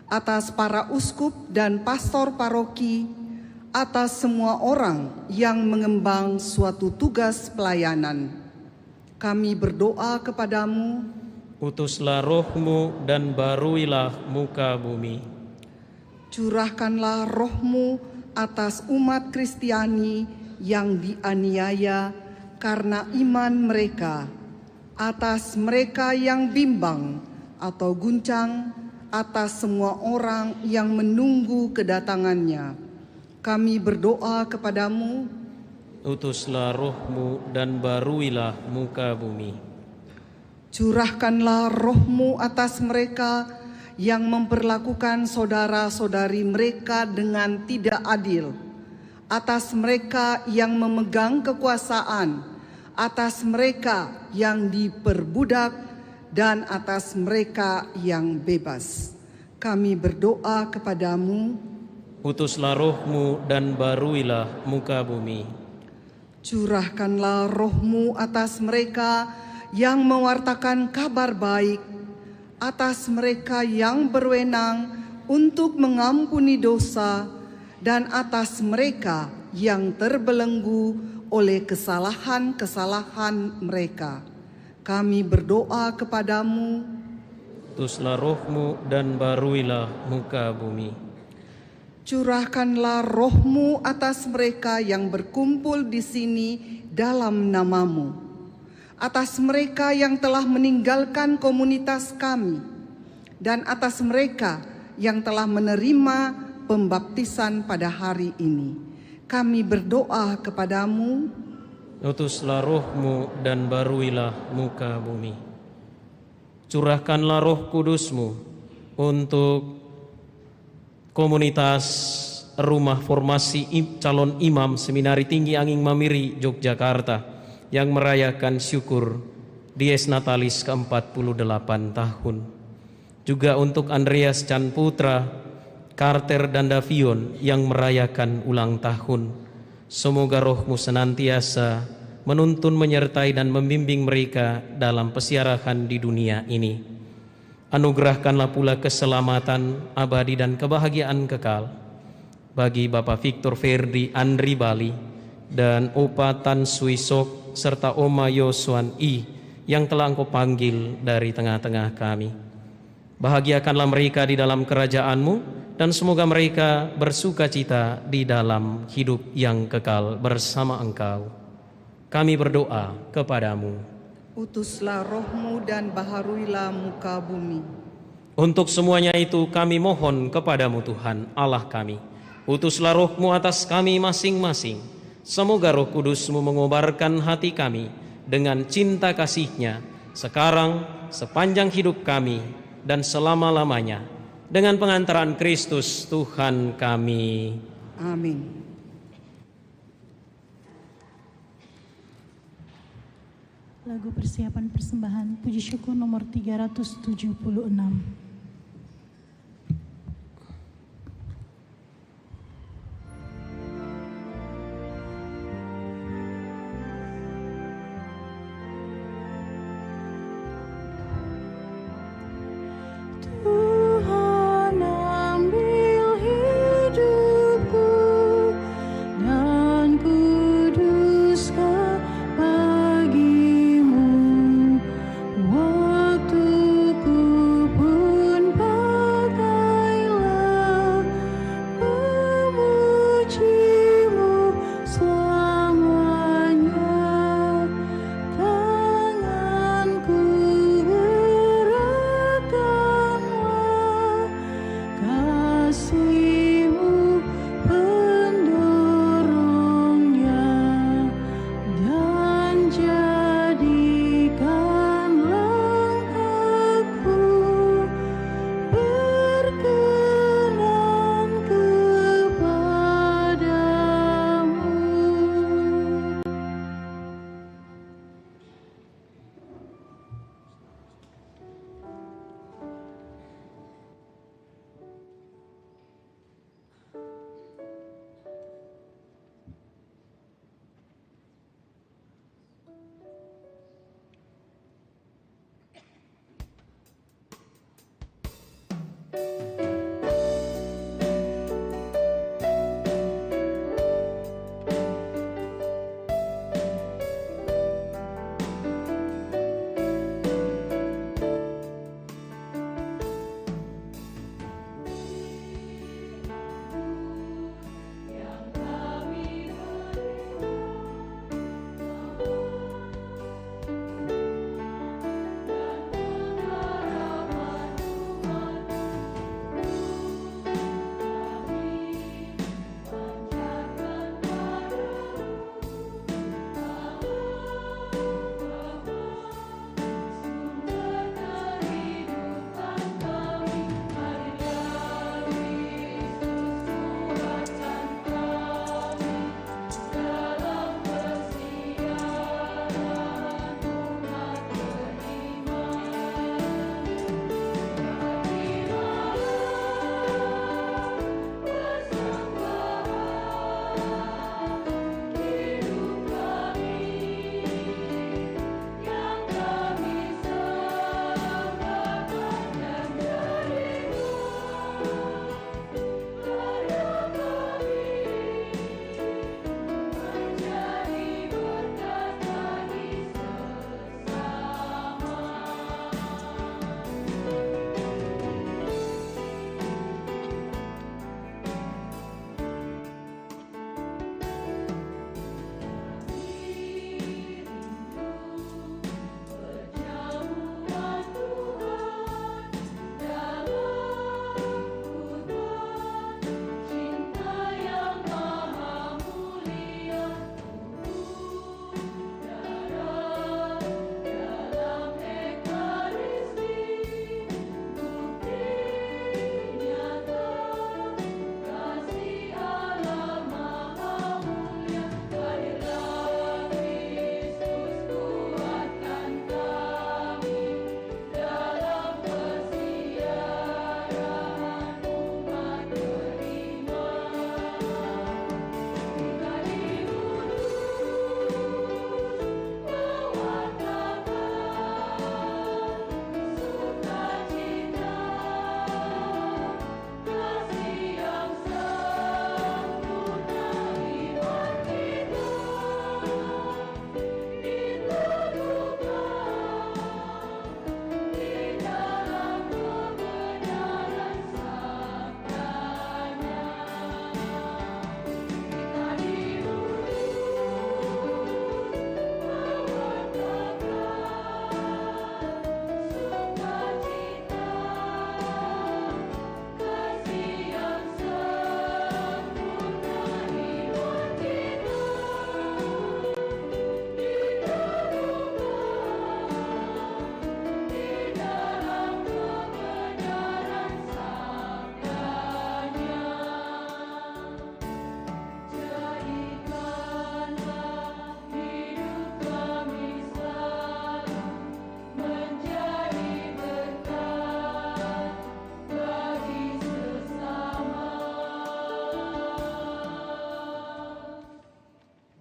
atas para uskup dan pastor paroki, atas semua orang yang mengemban suatu tugas pelayanan. Kami berdoa kepadamu, utuslah roh-Mu dan baruilah muka bumi. Curahkanlah roh-Mu atas umat Kristiani yang dianiaya karena iman mereka, atas mereka yang bimbang atau guncang, atas semua orang yang menunggu kedatangannya. Kami berdoa kepadamu, utuslah roh-Mu dan baruilah muka bumi. Curahkanlah roh-Mu atas mereka yang memperlakukan saudara-saudari mereka dengan tidak adil, atas mereka yang memegang kekuasaan, atas mereka yang diperbudak, dan atas mereka yang bebas. Kami berdoa kepadamu, utuslah roh-Mu dan baruilah muka bumi. Curahkanlah roh-Mu atas mereka yang mewartakan kabar baik, atas mereka yang berwenang untuk mengampuni dosa, dan atas mereka yang terbelenggu oleh kesalahan-kesalahan mereka. Kami berdoa kepadamu, utuslah roh-Mu dan baruilah muka bumi. Curahkanlah roh-Mu atas mereka yang berkumpul di sini dalam nama-Mu, atas mereka yang telah meninggalkan komunitas kami, dan atas mereka yang telah menerima pembaptisan pada hari ini. Kami berdoa kepadamu, utuslah roh-Mu dan baruilah muka bumi. Curahkanlah roh kudus-Mu untuk komunitas Rumah Formasi Calon Imam Seminari Tinggi Angin Mamiri Yogyakarta yang merayakan syukur Dies Natalis ke-48 tahun. Juga untuk Andreas Chan Putra, Carter dan Davion yang merayakan ulang tahun. Semoga roh-Mu senantiasa menuntun, menyertai dan membimbing mereka dalam pesiarahan di dunia ini. Anugerahkanlah pula keselamatan abadi dan kebahagiaan kekal bagi Bapak Victor Ferdi Andri Bali dan Opa Tan Sui Sok serta Oma Yosuan I yang telah Engkau panggil dari tengah-tengah kami. Bahagiakanlah mereka di dalam kerajaan-Mu dan semoga mereka bersuka cita di dalam hidup yang kekal bersama Engkau. Kami berdoa kepadamu, utuslah roh-Mu dan baharuilah muka bumi. Untuk semuanya itu kami mohon kepadamu Tuhan Allah kami, utuslah roh-Mu atas kami masing-masing. Semoga roh kudus-Mu mengobarkan hati kami dengan cinta kasih-Nya sekarang, sepanjang hidup kami, dan selama-lamanya. Dengan pengantaran Kristus Tuhan kami. Amin. Lagu persiapan persembahan puji syukur nomor 376. Tuhan ambil hidupku dan kuduskan bagimu. Waktuku pun pakailah memujimu selamanya. Tanganku gerakkanlah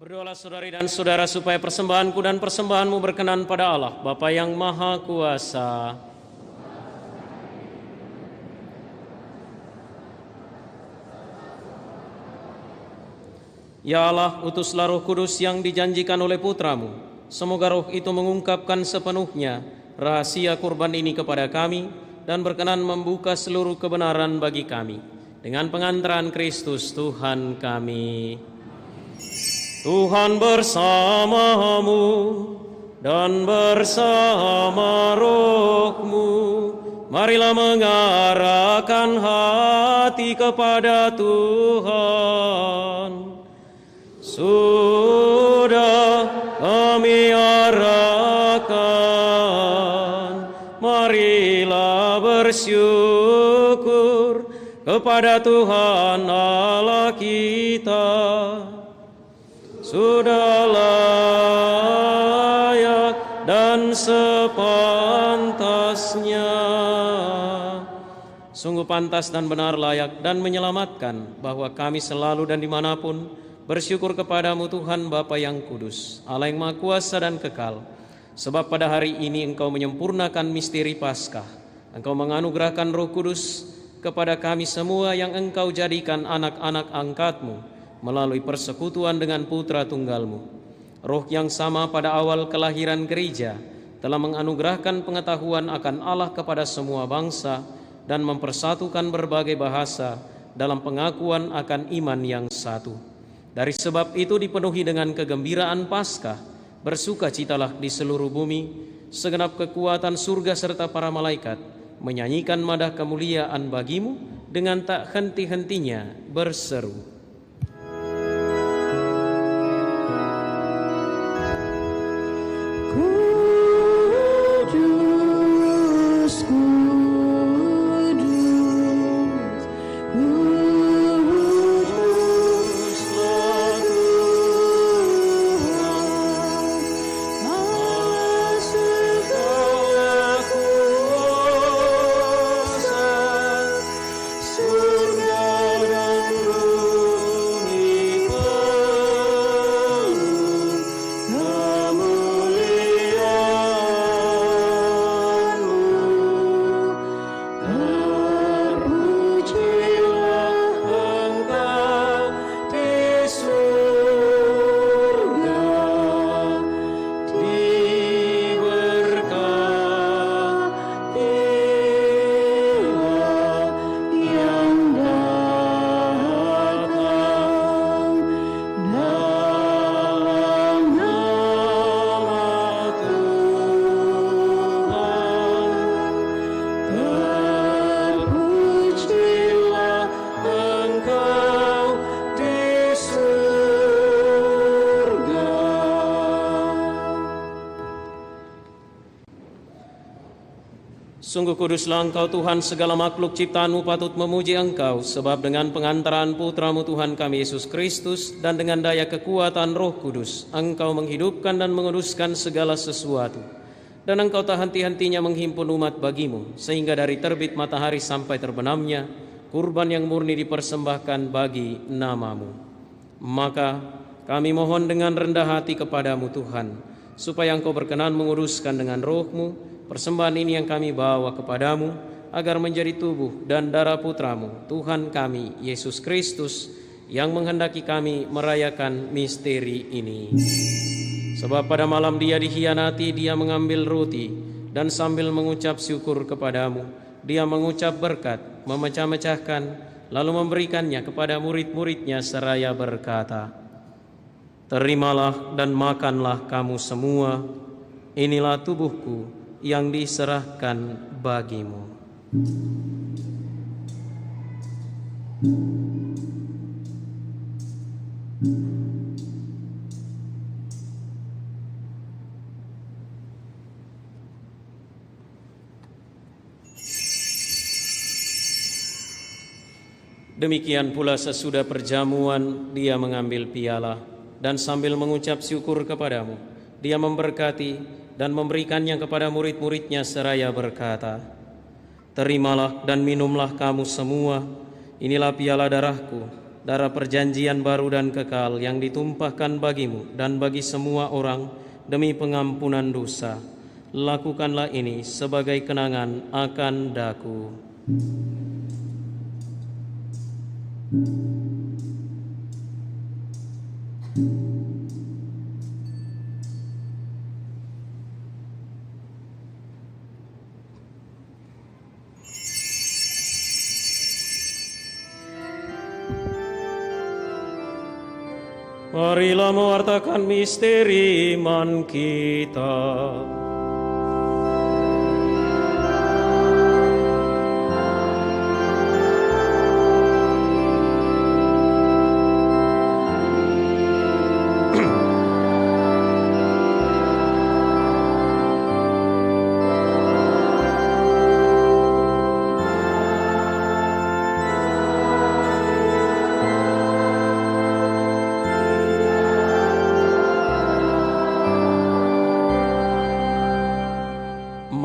Berdoalah saudari dan saudara supaya persembahanku dan persembahanmu berkenan pada Allah, Bapa yang Maha Kuasa. Ya Allah, utuslah Roh Kudus yang dijanjikan oleh Putramu. Semoga Roh itu mengungkapkan sepenuhnya rahasia kurban ini kepada kami dan berkenan membuka seluruh kebenaran bagi kami. Dengan pengantaran Kristus Tuhan kami. Tuhan bersamamu dan bersama rohmu. Marilah mengarahkan hati kepada Tuhan. Sudah kami arahkan, marilah bersyukur kepada Tuhan Allah kita. Sudah layak dan sepantasnya. Sungguh pantas dan benar, layak dan menyelamatkan, bahwa kami selalu dan dimanapun bersyukur kepadamu Tuhan Bapa yang kudus, Allah yang Maha Kuasa dan kekal. Sebab pada hari ini Engkau menyempurnakan misteri Paskah. Engkau menganugerahkan Roh Kudus kepada kami semua yang Engkau jadikan anak-anak angkat-Mu melalui persekutuan dengan Putra Tunggal-Mu. Roh yang sama pada awal kelahiran gereja telah menganugerahkan pengetahuan akan Allah kepada semua bangsa dan mempersatukan berbagai bahasa dalam pengakuan akan iman yang satu. Dari sebab itu dipenuhi dengan kegembiraan Paskah, bersukacitalah di seluruh bumi, segenap kekuatan surga serta para malaikat menyanyikan madah kemuliaan bagi-Mu dengan tak henti-hentinya berseru. Sungguh kuduslah Engkau Tuhan, segala makhluk ciptaan-Mu patut memuji Engkau, sebab dengan pengantaran Putra-Mu Tuhan kami Yesus Kristus dan dengan daya kekuatan Roh Kudus, Engkau menghidupkan dan menguduskan segala sesuatu. Dan Engkau tak henti-hentinya menghimpun umat bagi-Mu, sehingga dari terbit matahari sampai terbenamnya, kurban yang murni dipersembahkan bagi nama-Mu. Maka kami mohon dengan rendah hati kepadamu Tuhan, supaya Engkau berkenan menguduskan dengan Roh-Mu persembahan ini yang kami bawa kepadamu, agar menjadi tubuh dan darah Putra-Mu, Tuhan kami, Yesus Kristus, yang menghendaki kami merayakan misteri ini. Sebab pada malam Dia dikhianati, Dia mengambil roti, dan sambil mengucap syukur kepadamu, Dia mengucap berkat, memecah-mecahkan, lalu memberikannya kepada murid-muridnya seraya berkata, "Terimalah dan makanlah kamu semua, inilah tubuhku yang diserahkan bagimu." Demikian pula sesudah perjamuan, Dia mengambil piala dan sambil mengucap syukur kepadamu, Dia memberkati dan memberikannya kepada murid-muridnya seraya berkata, "Terimalah dan minumlah kamu semua, inilah piala darahku, darah perjanjian baru dan kekal yang ditumpahkan bagimu dan bagi semua orang demi pengampunan dosa. Lakukanlah ini sebagai kenangan akan daku." Marilah mewartakan misteri iman kita.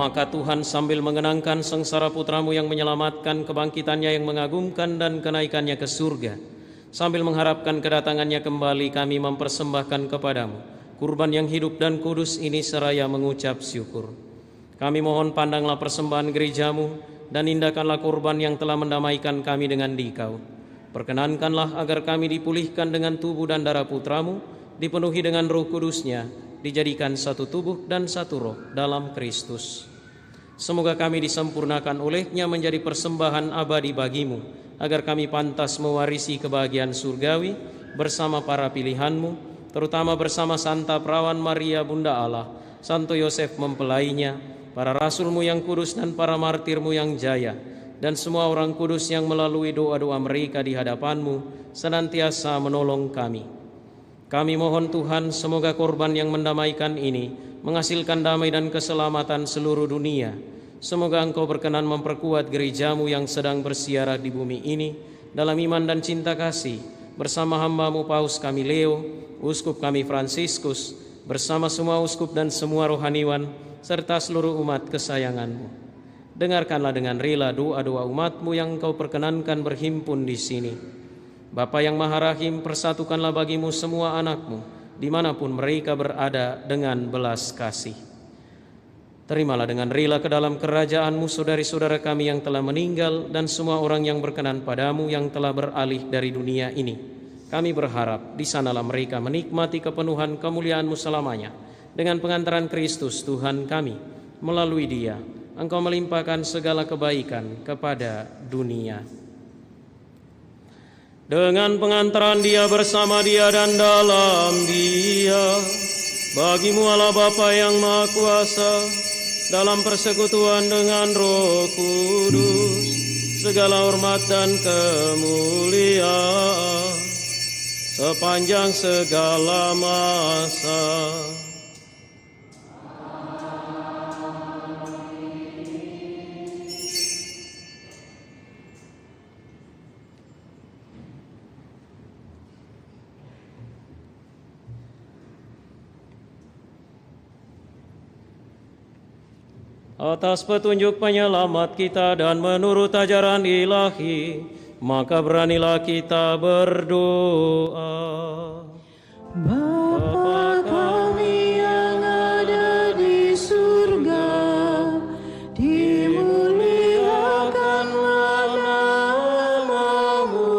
Maka Tuhan sambil mengenangkan sengsara Putra-Mu yang menyelamatkan, kebangkitannya yang mengagumkan dan kenaikannya ke surga, sambil mengharapkan kedatangannya kembali, kami mempersembahkan kepadamu kurban yang hidup dan kudus ini seraya mengucap syukur. Kami mohon pandanglah persembahan gereja-Mu dan indahkanlah kurban yang telah mendamaikan kami dengan Dikau. Perkenankanlah agar kami dipulihkan dengan tubuh dan darah Putramu, dipenuhi dengan Roh Kudus-Nya, dijadikan satu tubuh dan satu roh dalam Kristus. Semoga kami disempurnakan oleh-Nya menjadi persembahan abadi bagimu, agar kami pantas mewarisi kebahagiaan surgawi bersama para pilihan-Mu, terutama bersama Santa Perawan Maria Bunda Allah, Santo Yosef mempelainya, para rasul-Mu yang kudus dan para martir-Mu yang jaya, dan semua orang kudus yang melalui doa-doa mereka di hadapan-Mu senantiasa menolong kami. Kami mohon Tuhan, semoga korban yang mendamaikan ini menghasilkan damai dan keselamatan seluruh dunia. Semoga Engkau berkenan memperkuat gereja-Mu yang sedang bersiarah di bumi ini dalam iman dan cinta kasih, bersama hamba-Mu Paus kami Leo, Uskup kami Fransiskus, bersama semua uskup dan semua rohaniwan, serta seluruh umat kesayangan-Mu. Dengarkanlah dengan rela doa-doa umat-Mu yang Engkau perkenankan berhimpun di sini. Bapa yang Maha Rahim, persatukanlah bagimu semua anak-Mu, dimanapun mereka berada dengan belas kasih. Terimalah dengan rela ke dalam kerajaan-Mu saudari-saudara kami yang telah meninggal dan semua orang yang berkenan padamu yang telah beralih dari dunia ini. Kami berharap di sanalah mereka menikmati kepenuhan kemuliaan-Mu selamanya. Dengan pengantaran Kristus Tuhan kami, melalui Dia, Engkau melimpahkan segala kebaikan kepada dunia. Dengan pengantaran Dia, bersama Dia dan dalam Dia, bagimu Allah Bapa yang Maha Kuasa, dalam persekutuan dengan Roh Kudus, segala hormat dan kemuliaan sepanjang segala masa. Atas petunjuk penyelamat kita dan menurut ajaran ilahi, maka beranilah kita berdoa. Bapa kami yang ada di surga, dimuliakanlah nama-Mu,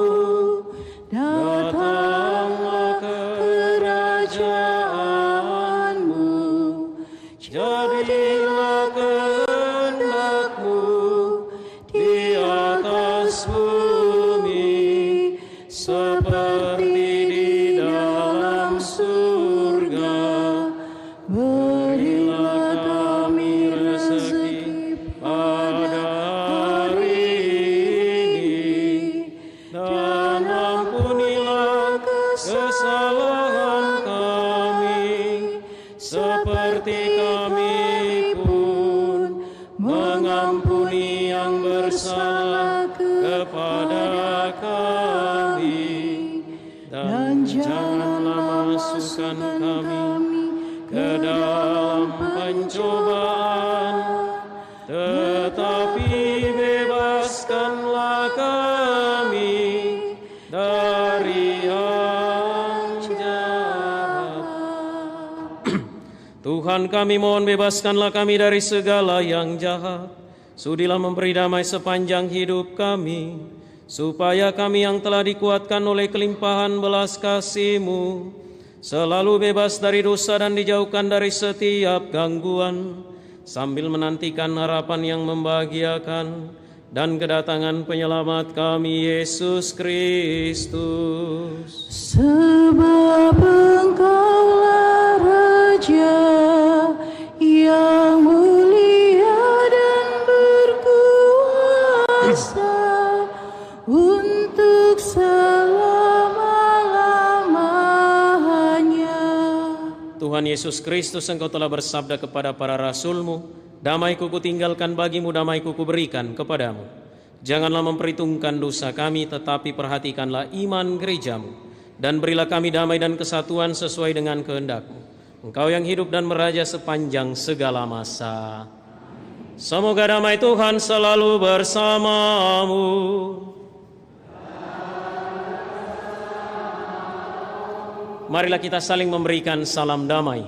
datanglah kerajaan-Mu, jadilah kehendak-Mu di atas bumi seperti di dalam surga. Berilah kami rezeki pada hari ini, dan ampunilah kesalahan kami, seperti kami pun mengampuni yang bersalah kepada kami. Dan janganlah masukkan kami ke dalam pencobaan, tetapi bebaskanlah kami dari yang jahat. Tuhan kami mohon bebaskanlah kami dari segala yang jahat. Sudilah memberi damai sepanjang hidup kami, supaya kami yang telah dikuatkan oleh kelimpahan belas kasih-Mu selalu bebas dari dosa dan dijauhkan dari setiap gangguan, sambil menantikan harapan yang membahagiakan dan kedatangan penyelamat kami, Yesus Kristus. Sebab Engkaulah Raja yang mulia dan berkuasa untuk selama-lamanya. Tuhan Yesus Kristus, Engkau telah bersabda kepada para rasul-Mu, damai-Ku kutinggalkan bagimu, damai-Ku kuberikan kepadamu. Janganlah memperhitungkan dosa kami, tetapi perhatikanlah iman gereja-Mu, dan berilah kami damai dan kesatuan sesuai dengan kehendak-Mu. Engkau yang hidup dan meraja sepanjang segala masa. Semoga damai Tuhan selalu bersamamu. Marilah kita saling memberikan salam damai.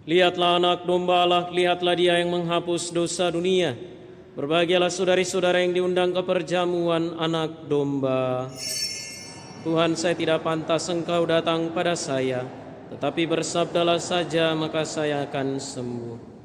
Lihatlah anak domba Allah, lihatlah Dia yang menghapus dosa dunia. Berbahagialah saudari-saudara yang diundang ke perjamuan anak domba. Tuhan, saya tidak pantas Engkau datang pada saya, tetapi bersabdalah saja maka saya akan sembuh.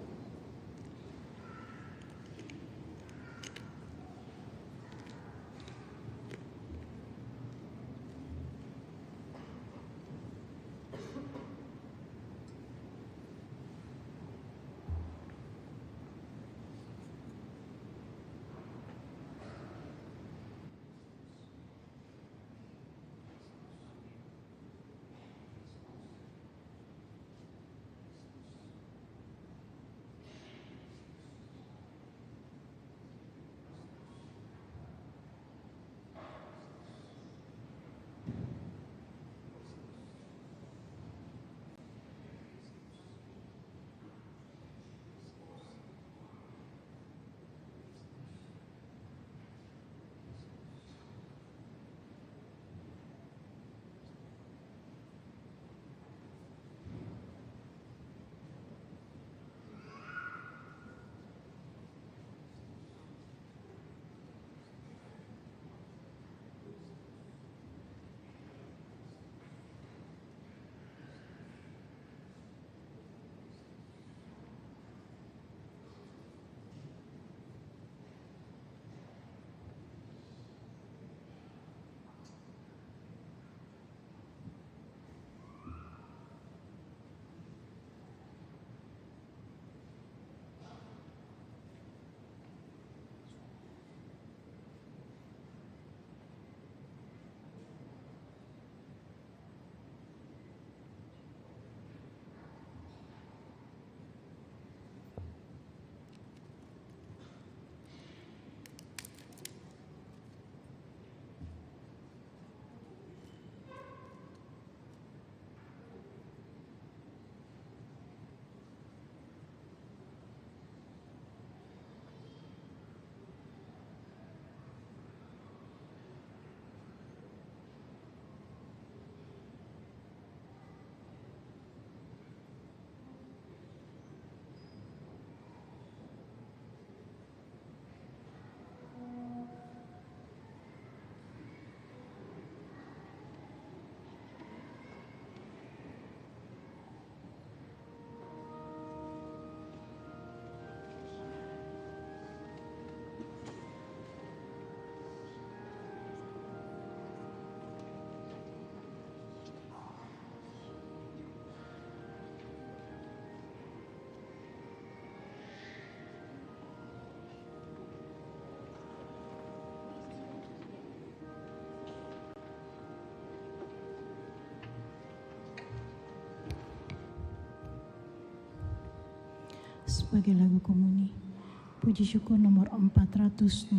Sebagai lagu komuni, puji syukur nomor 424.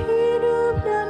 Hidup dan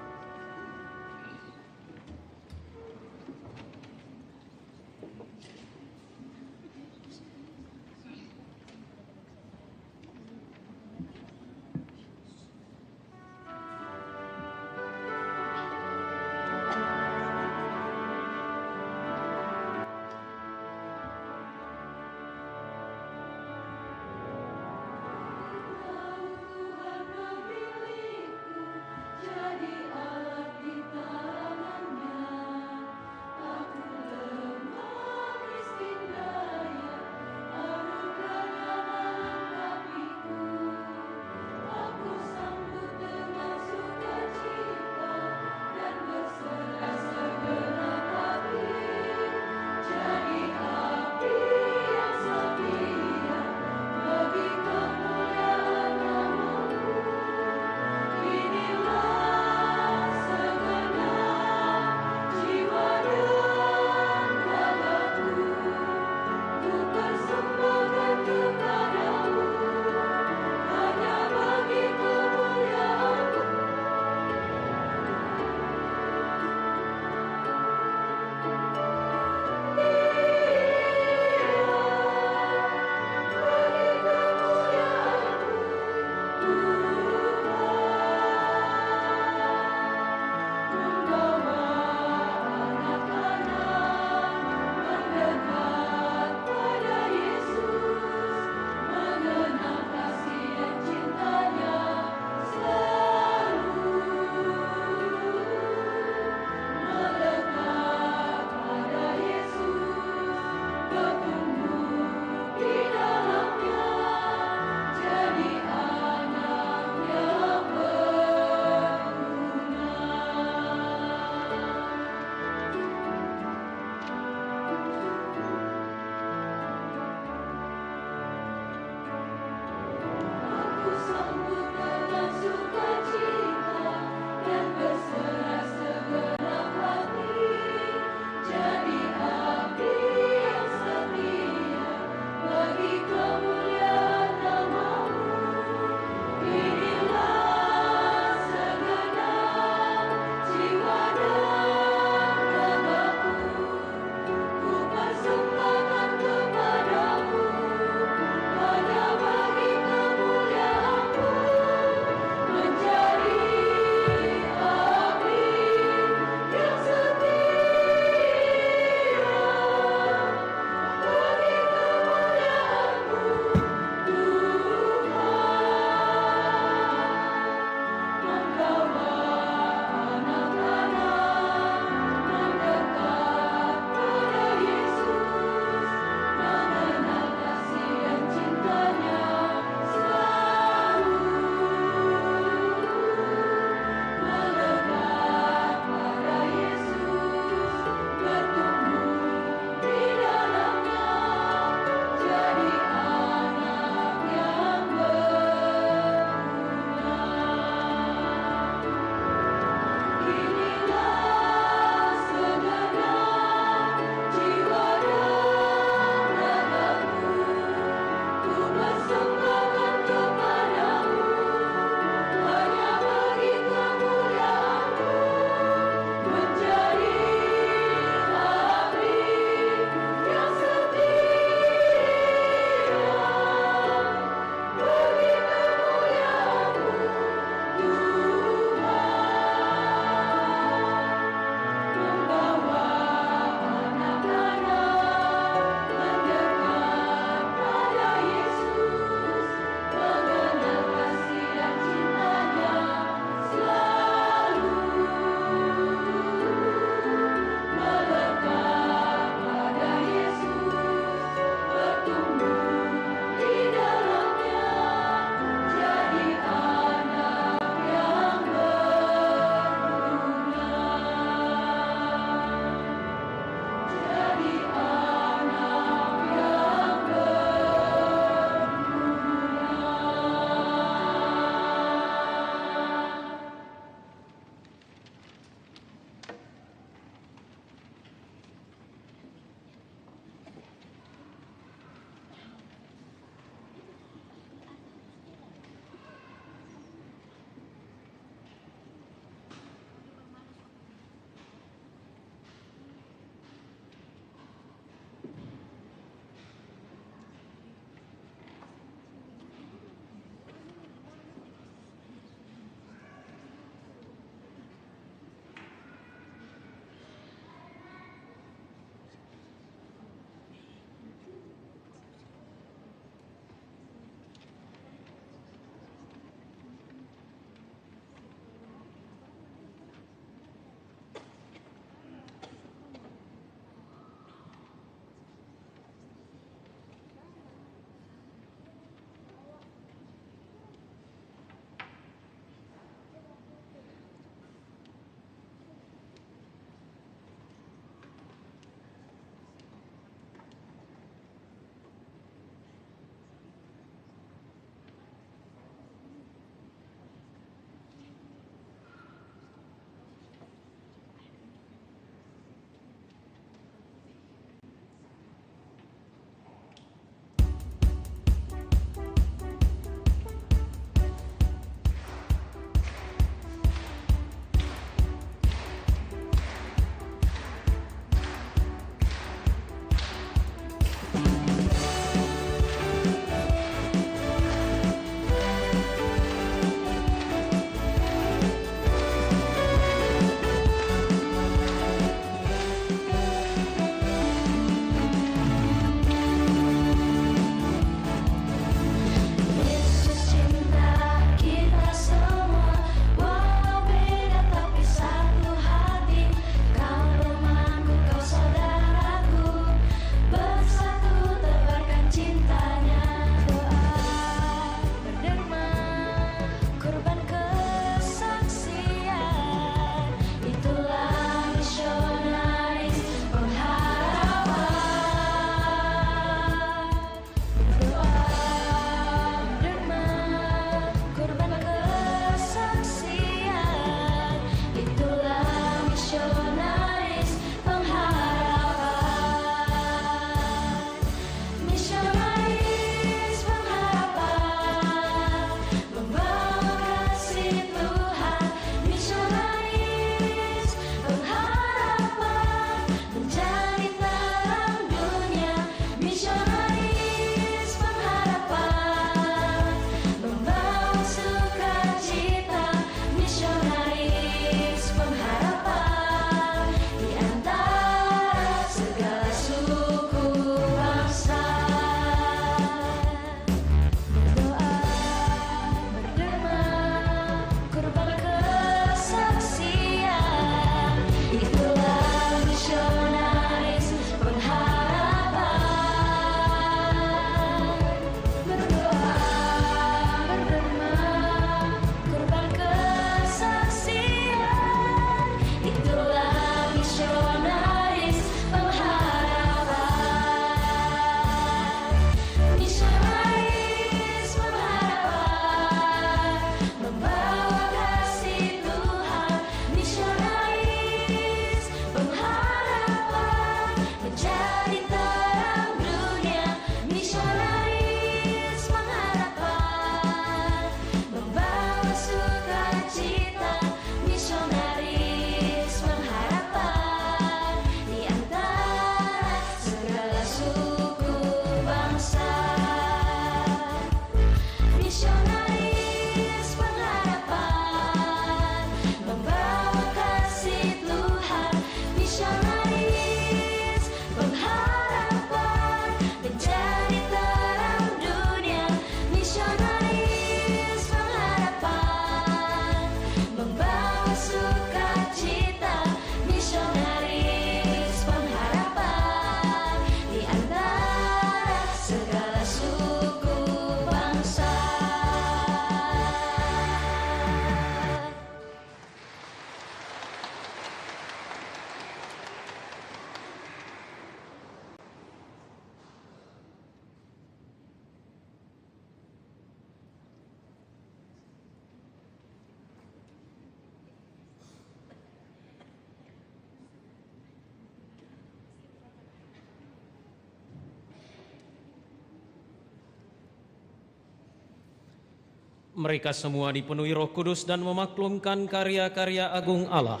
Mereka semua dipenuhi Roh Kudus dan memaklumkan karya-karya agung Allah.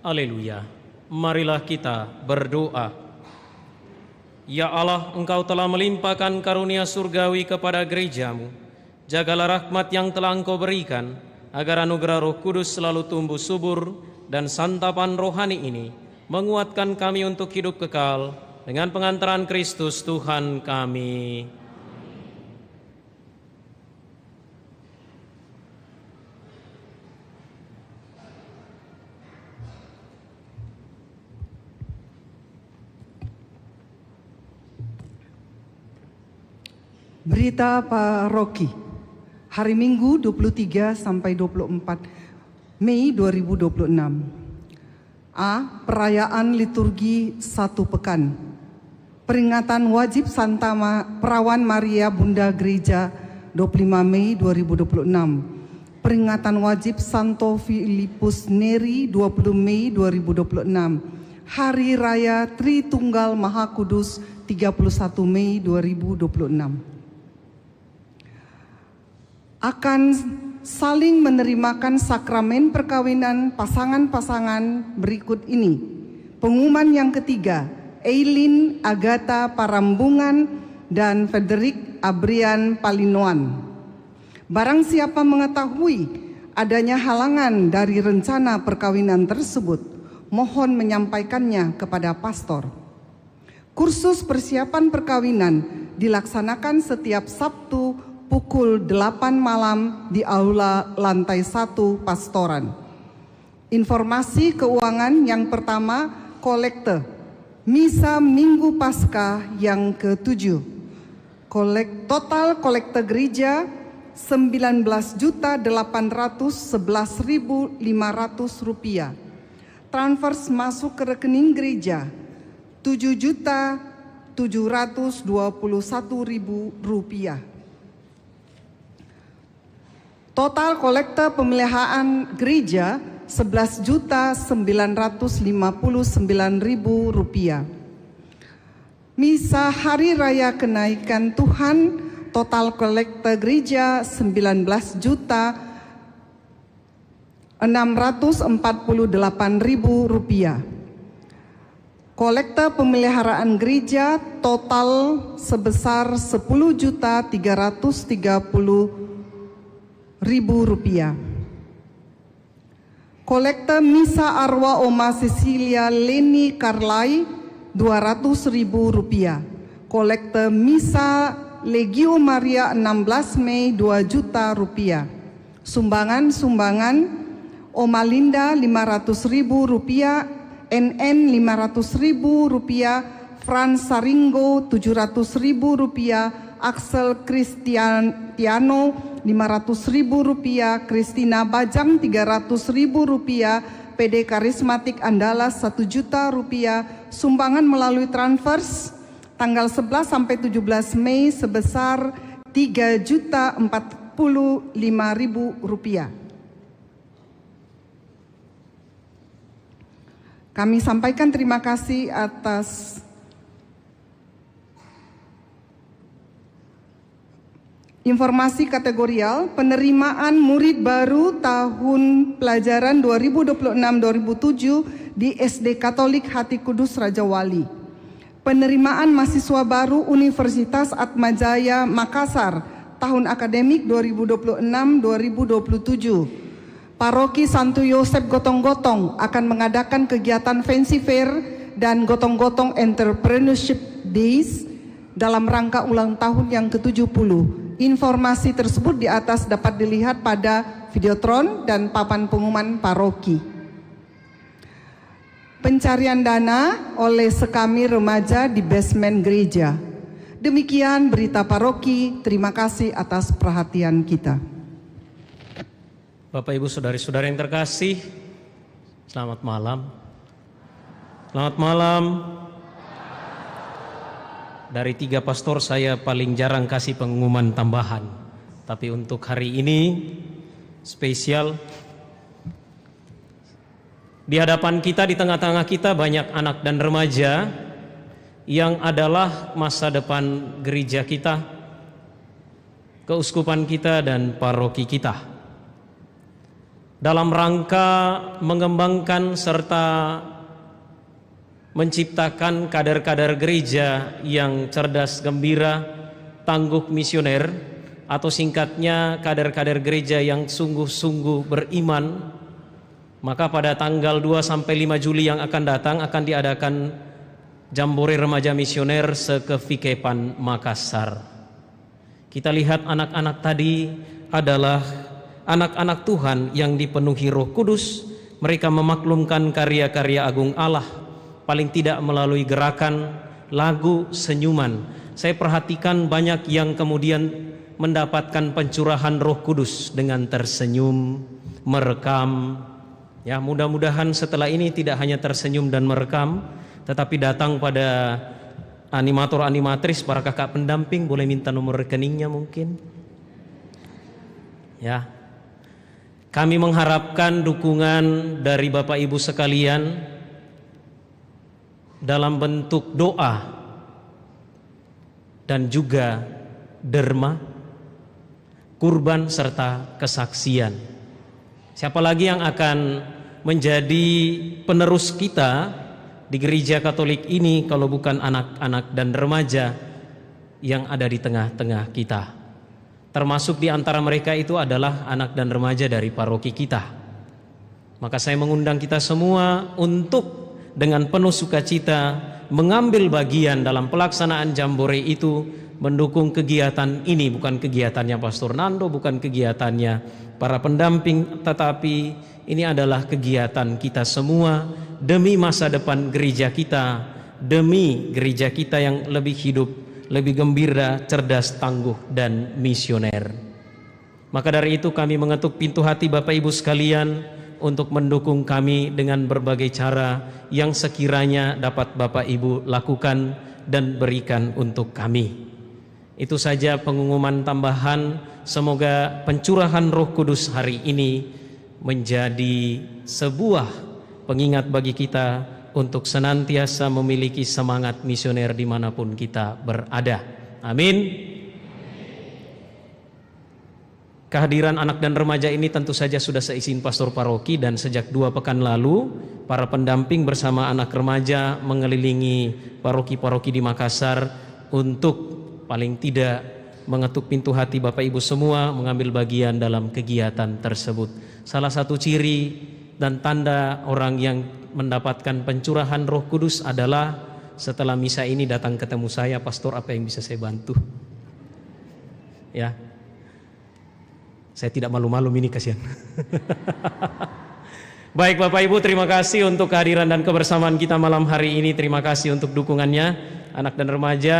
Haleluya. Marilah kita berdoa. Ya Allah, Engkau telah melimpahkan karunia surgawi kepada gerejamu. Jagalah rahmat yang telah Engkau berikan, agar anugerah Roh Kudus selalu tumbuh subur dan santapan rohani ini menguatkan kami untuk hidup kekal dengan pengantaran Kristus Tuhan kami. Berita Paroki, hari Minggu 23 sampai 24 Mei 2026. A. Perayaan liturgi 1 pekan. Peringatan wajib Santa Perawan Maria Bunda Gereja 25 Mei 2026. Peringatan wajib Santo Filipus Neri 20 Mei 2026. Hari Raya Tritunggal Maha Kudus 31 Mei 2026. Akan saling menerimakan sakramen perkawinan pasangan-pasangan berikut ini. Pengumuman yang ketiga, Eileen Agatha Parambungan dan Frederick Abrian Palinoan. Barang siapa mengetahui adanya halangan dari rencana perkawinan tersebut, mohon menyampaikannya kepada pastor. Kursus persiapan perkawinan dilaksanakan setiap Sabtu pukul 8 malam di aula lantai 1 pastoran. Informasi keuangan yang pertama, kolekte Misa Minggu Paskah yang ke-7. Total kolekte gereja 19.811.500 rupiah. Transfer masuk ke rekening gereja 7.721.000 rupiah. Total kolekte pemeliharaan gereja 11.959.000 rupiah. Misa Hari Raya Kenaikan Tuhan, total kolekte gereja 19.648.000 rupiah. Kolekte pemeliharaan gereja total sebesar 10.330.000 rupiah. Kolekte Misa Arwah Oma Cecilia Leni Carlai 200.000 rupiah. Kolekte Misa Legio Maria 16 Mei 2 juta rupiah. Sumbangan Oma Linda 500.000 rupiah, NN 500.000 rupiah, Frans Saringo 700.000 rupiah, Axel Cristiano 500.000 rupiah, Kristina Bajang 300.000 rupiah, PD Karismatik Andalas 1 juta rupiah. Sumbangan melalui transfers tanggal 11 sampai 17 Mei sebesar 3.045.000 rupiah. Kami sampaikan terima kasih atas informasi kategorial penerimaan murid baru tahun pelajaran 2026-2027 di SD Katolik Hati Kudus Raja Wali. Penerimaan mahasiswa baru Universitas Atmajaya Makassar tahun akademik 2026-2027. Paroki Santo Yosef Gotong-Gotong akan mengadakan kegiatan Fancy Fair dan Gotong-Gotong Entrepreneurship Days dalam rangka ulang tahun yang ke-70. Informasi tersebut di atas dapat dilihat pada videotron dan papan pengumuman paroki. Pencarian dana oleh sekami remaja di basement gereja. Demikian berita paroki. Terima kasih atas perhatian kita. Bapak Ibu Saudari-saudari yang terkasih, selamat malam. Selamat malam. Dari 3 pastor saya paling jarang kasih pengumuman tambahan. Tapi untuk hari ini spesial. Di hadapan kita, di tengah-tengah kita banyak anak dan remaja yang adalah masa depan gereja kita. keuskupan kita dan paroki kita. Dalam rangka mengembangkan serta menciptakan kader-kader gereja yang cerdas, gembira, tangguh, misioner, atau singkatnya kader-kader gereja yang sungguh-sungguh beriman, maka pada tanggal 2 sampai 5 Juli yang akan datang akan diadakan Jambore Remaja Misioner se-Kevikepan Makassar. Kita lihat anak-anak tadi adalah anak-anak Tuhan yang dipenuhi Roh Kudus. Mereka memaklumkan karya-karya agung Allah, paling tidak melalui gerakan, lagu, senyuman. Saya perhatikan banyak yang kemudian mendapatkan pencurahan Roh Kudus dengan tersenyum, merekam. Ya, mudah-mudahan setelah ini tidak hanya tersenyum dan merekam, tetapi datang pada animator, animatris, para kakak pendamping, boleh minta nomor rekeningnya mungkin. Ya, kami mengharapkan dukungan dari Bapak Ibu sekalian dalam bentuk doa dan juga derma, kurban serta kesaksian. Siapa lagi yang akan menjadi penerus kita di gereja Katolik ini kalau bukan anak-anak dan remaja yang ada di tengah-tengah kita. Termasuk di antara mereka itu adalah anak dan remaja dari paroki kita. Maka saya mengundang kita semua untuk dengan penuh sukacita mengambil bagian dalam pelaksanaan Jambore itu, mendukung kegiatan ini, bukan kegiatannya Pastor Nando, bukan kegiatannya para pendamping, tetapi ini adalah kegiatan kita semua demi masa depan gereja kita, demi gereja kita yang lebih hidup, lebih gembira, cerdas, tangguh, dan misioner. Maka dari itu kami mengetuk pintu hati Bapak Ibu sekalian untuk mendukung kami dengan berbagai cara yang sekiranya dapat Bapak Ibu lakukan dan berikan untuk kami. Itu saja pengumuman tambahan. Semoga pencurahan Roh Kudus hari ini menjadi sebuah pengingat bagi kita untuk senantiasa memiliki semangat misioner dimanapun kita berada. Amin. Kehadiran anak dan remaja ini tentu saja sudah seizin pastor paroki, dan sejak 2 pekan lalu para pendamping bersama anak remaja mengelilingi paroki-paroki di Makassar untuk paling tidak mengetuk pintu hati Bapak Ibu semua mengambil bagian dalam kegiatan tersebut. Salah satu ciri dan tanda orang yang mendapatkan pencurahan Roh Kudus adalah setelah misa ini datang ketemu saya, pastor, apa yang bisa saya bantu? Ya, saya tidak malu-malu ini, kasihan. Baik Bapak Ibu, terima kasih untuk kehadiran dan kebersamaan kita malam hari ini. Terima kasih untuk dukungannya, anak dan remaja,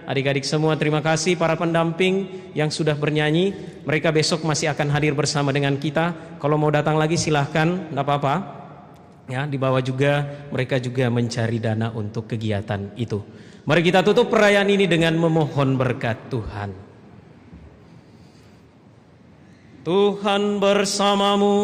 adik-adik semua. Terima kasih para pendamping yang sudah bernyanyi. Mereka besok masih akan hadir bersama dengan kita. Kalau mau datang lagi silahkan, nggak apa-apa. Ya, di bawah juga mereka juga mencari dana untuk kegiatan itu. Mari kita tutup perayaan ini dengan memohon berkat Tuhan. Tuhan bersamamu.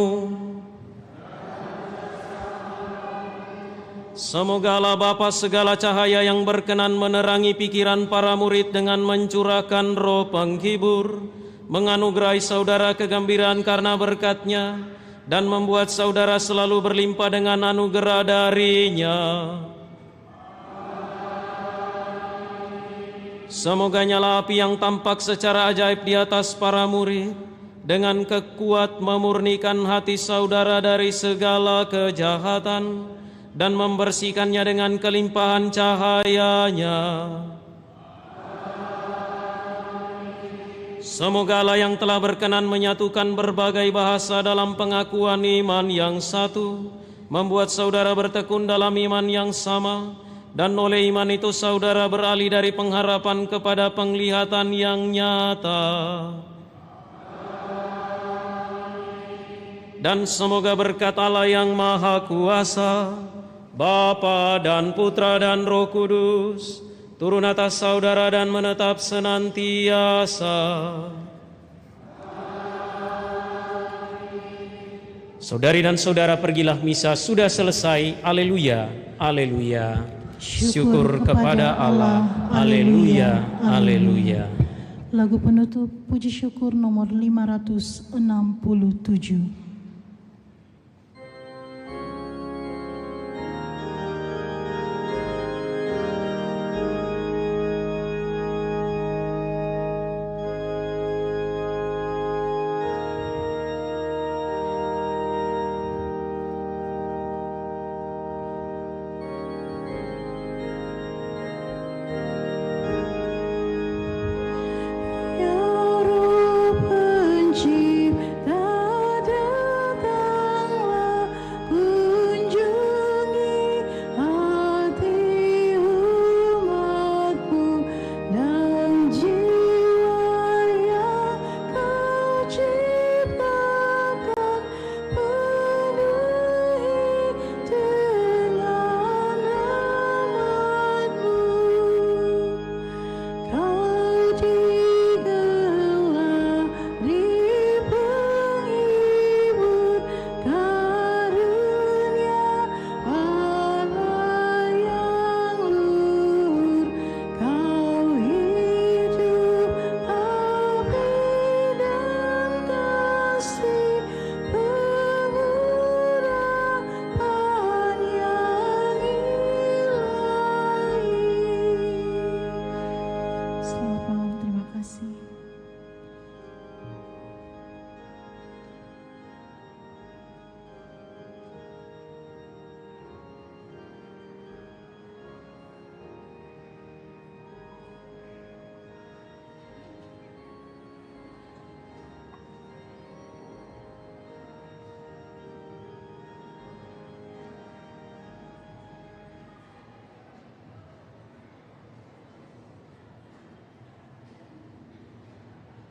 Semogalah Bapa segala cahaya yang berkenan menerangi pikiran para murid dengan mencurahkan roh penghibur, menganugerahi saudara kegembiraan karena berkat-Nya, dan membuat saudara selalu berlimpah dengan anugerah dari-Nya. Semoga nyala api yang tampak secara ajaib di atas para murid dengan kekuat memurnikan hati saudara dari segala kejahatan dan membersihkannya dengan kelimpahan cahaya-Nya. Semoga Allah yang telah berkenan menyatukan berbagai bahasa dalam pengakuan iman yang satu, membuat saudara bertekun dalam iman yang sama, dan oleh iman itu saudara beralih dari pengharapan kepada penglihatan yang nyata. Dan semoga berkat Allah yang Maha Kuasa, Bapa dan Putra dan Roh Kudus, turun atas saudara dan menetap senantiasa. Saudari dan saudara, pergilah, misa sudah selesai. Aleluya, aleluya. Syukur kepada Allah. Aleluya, aleluya. Lagu penutup puji syukur nomor 567.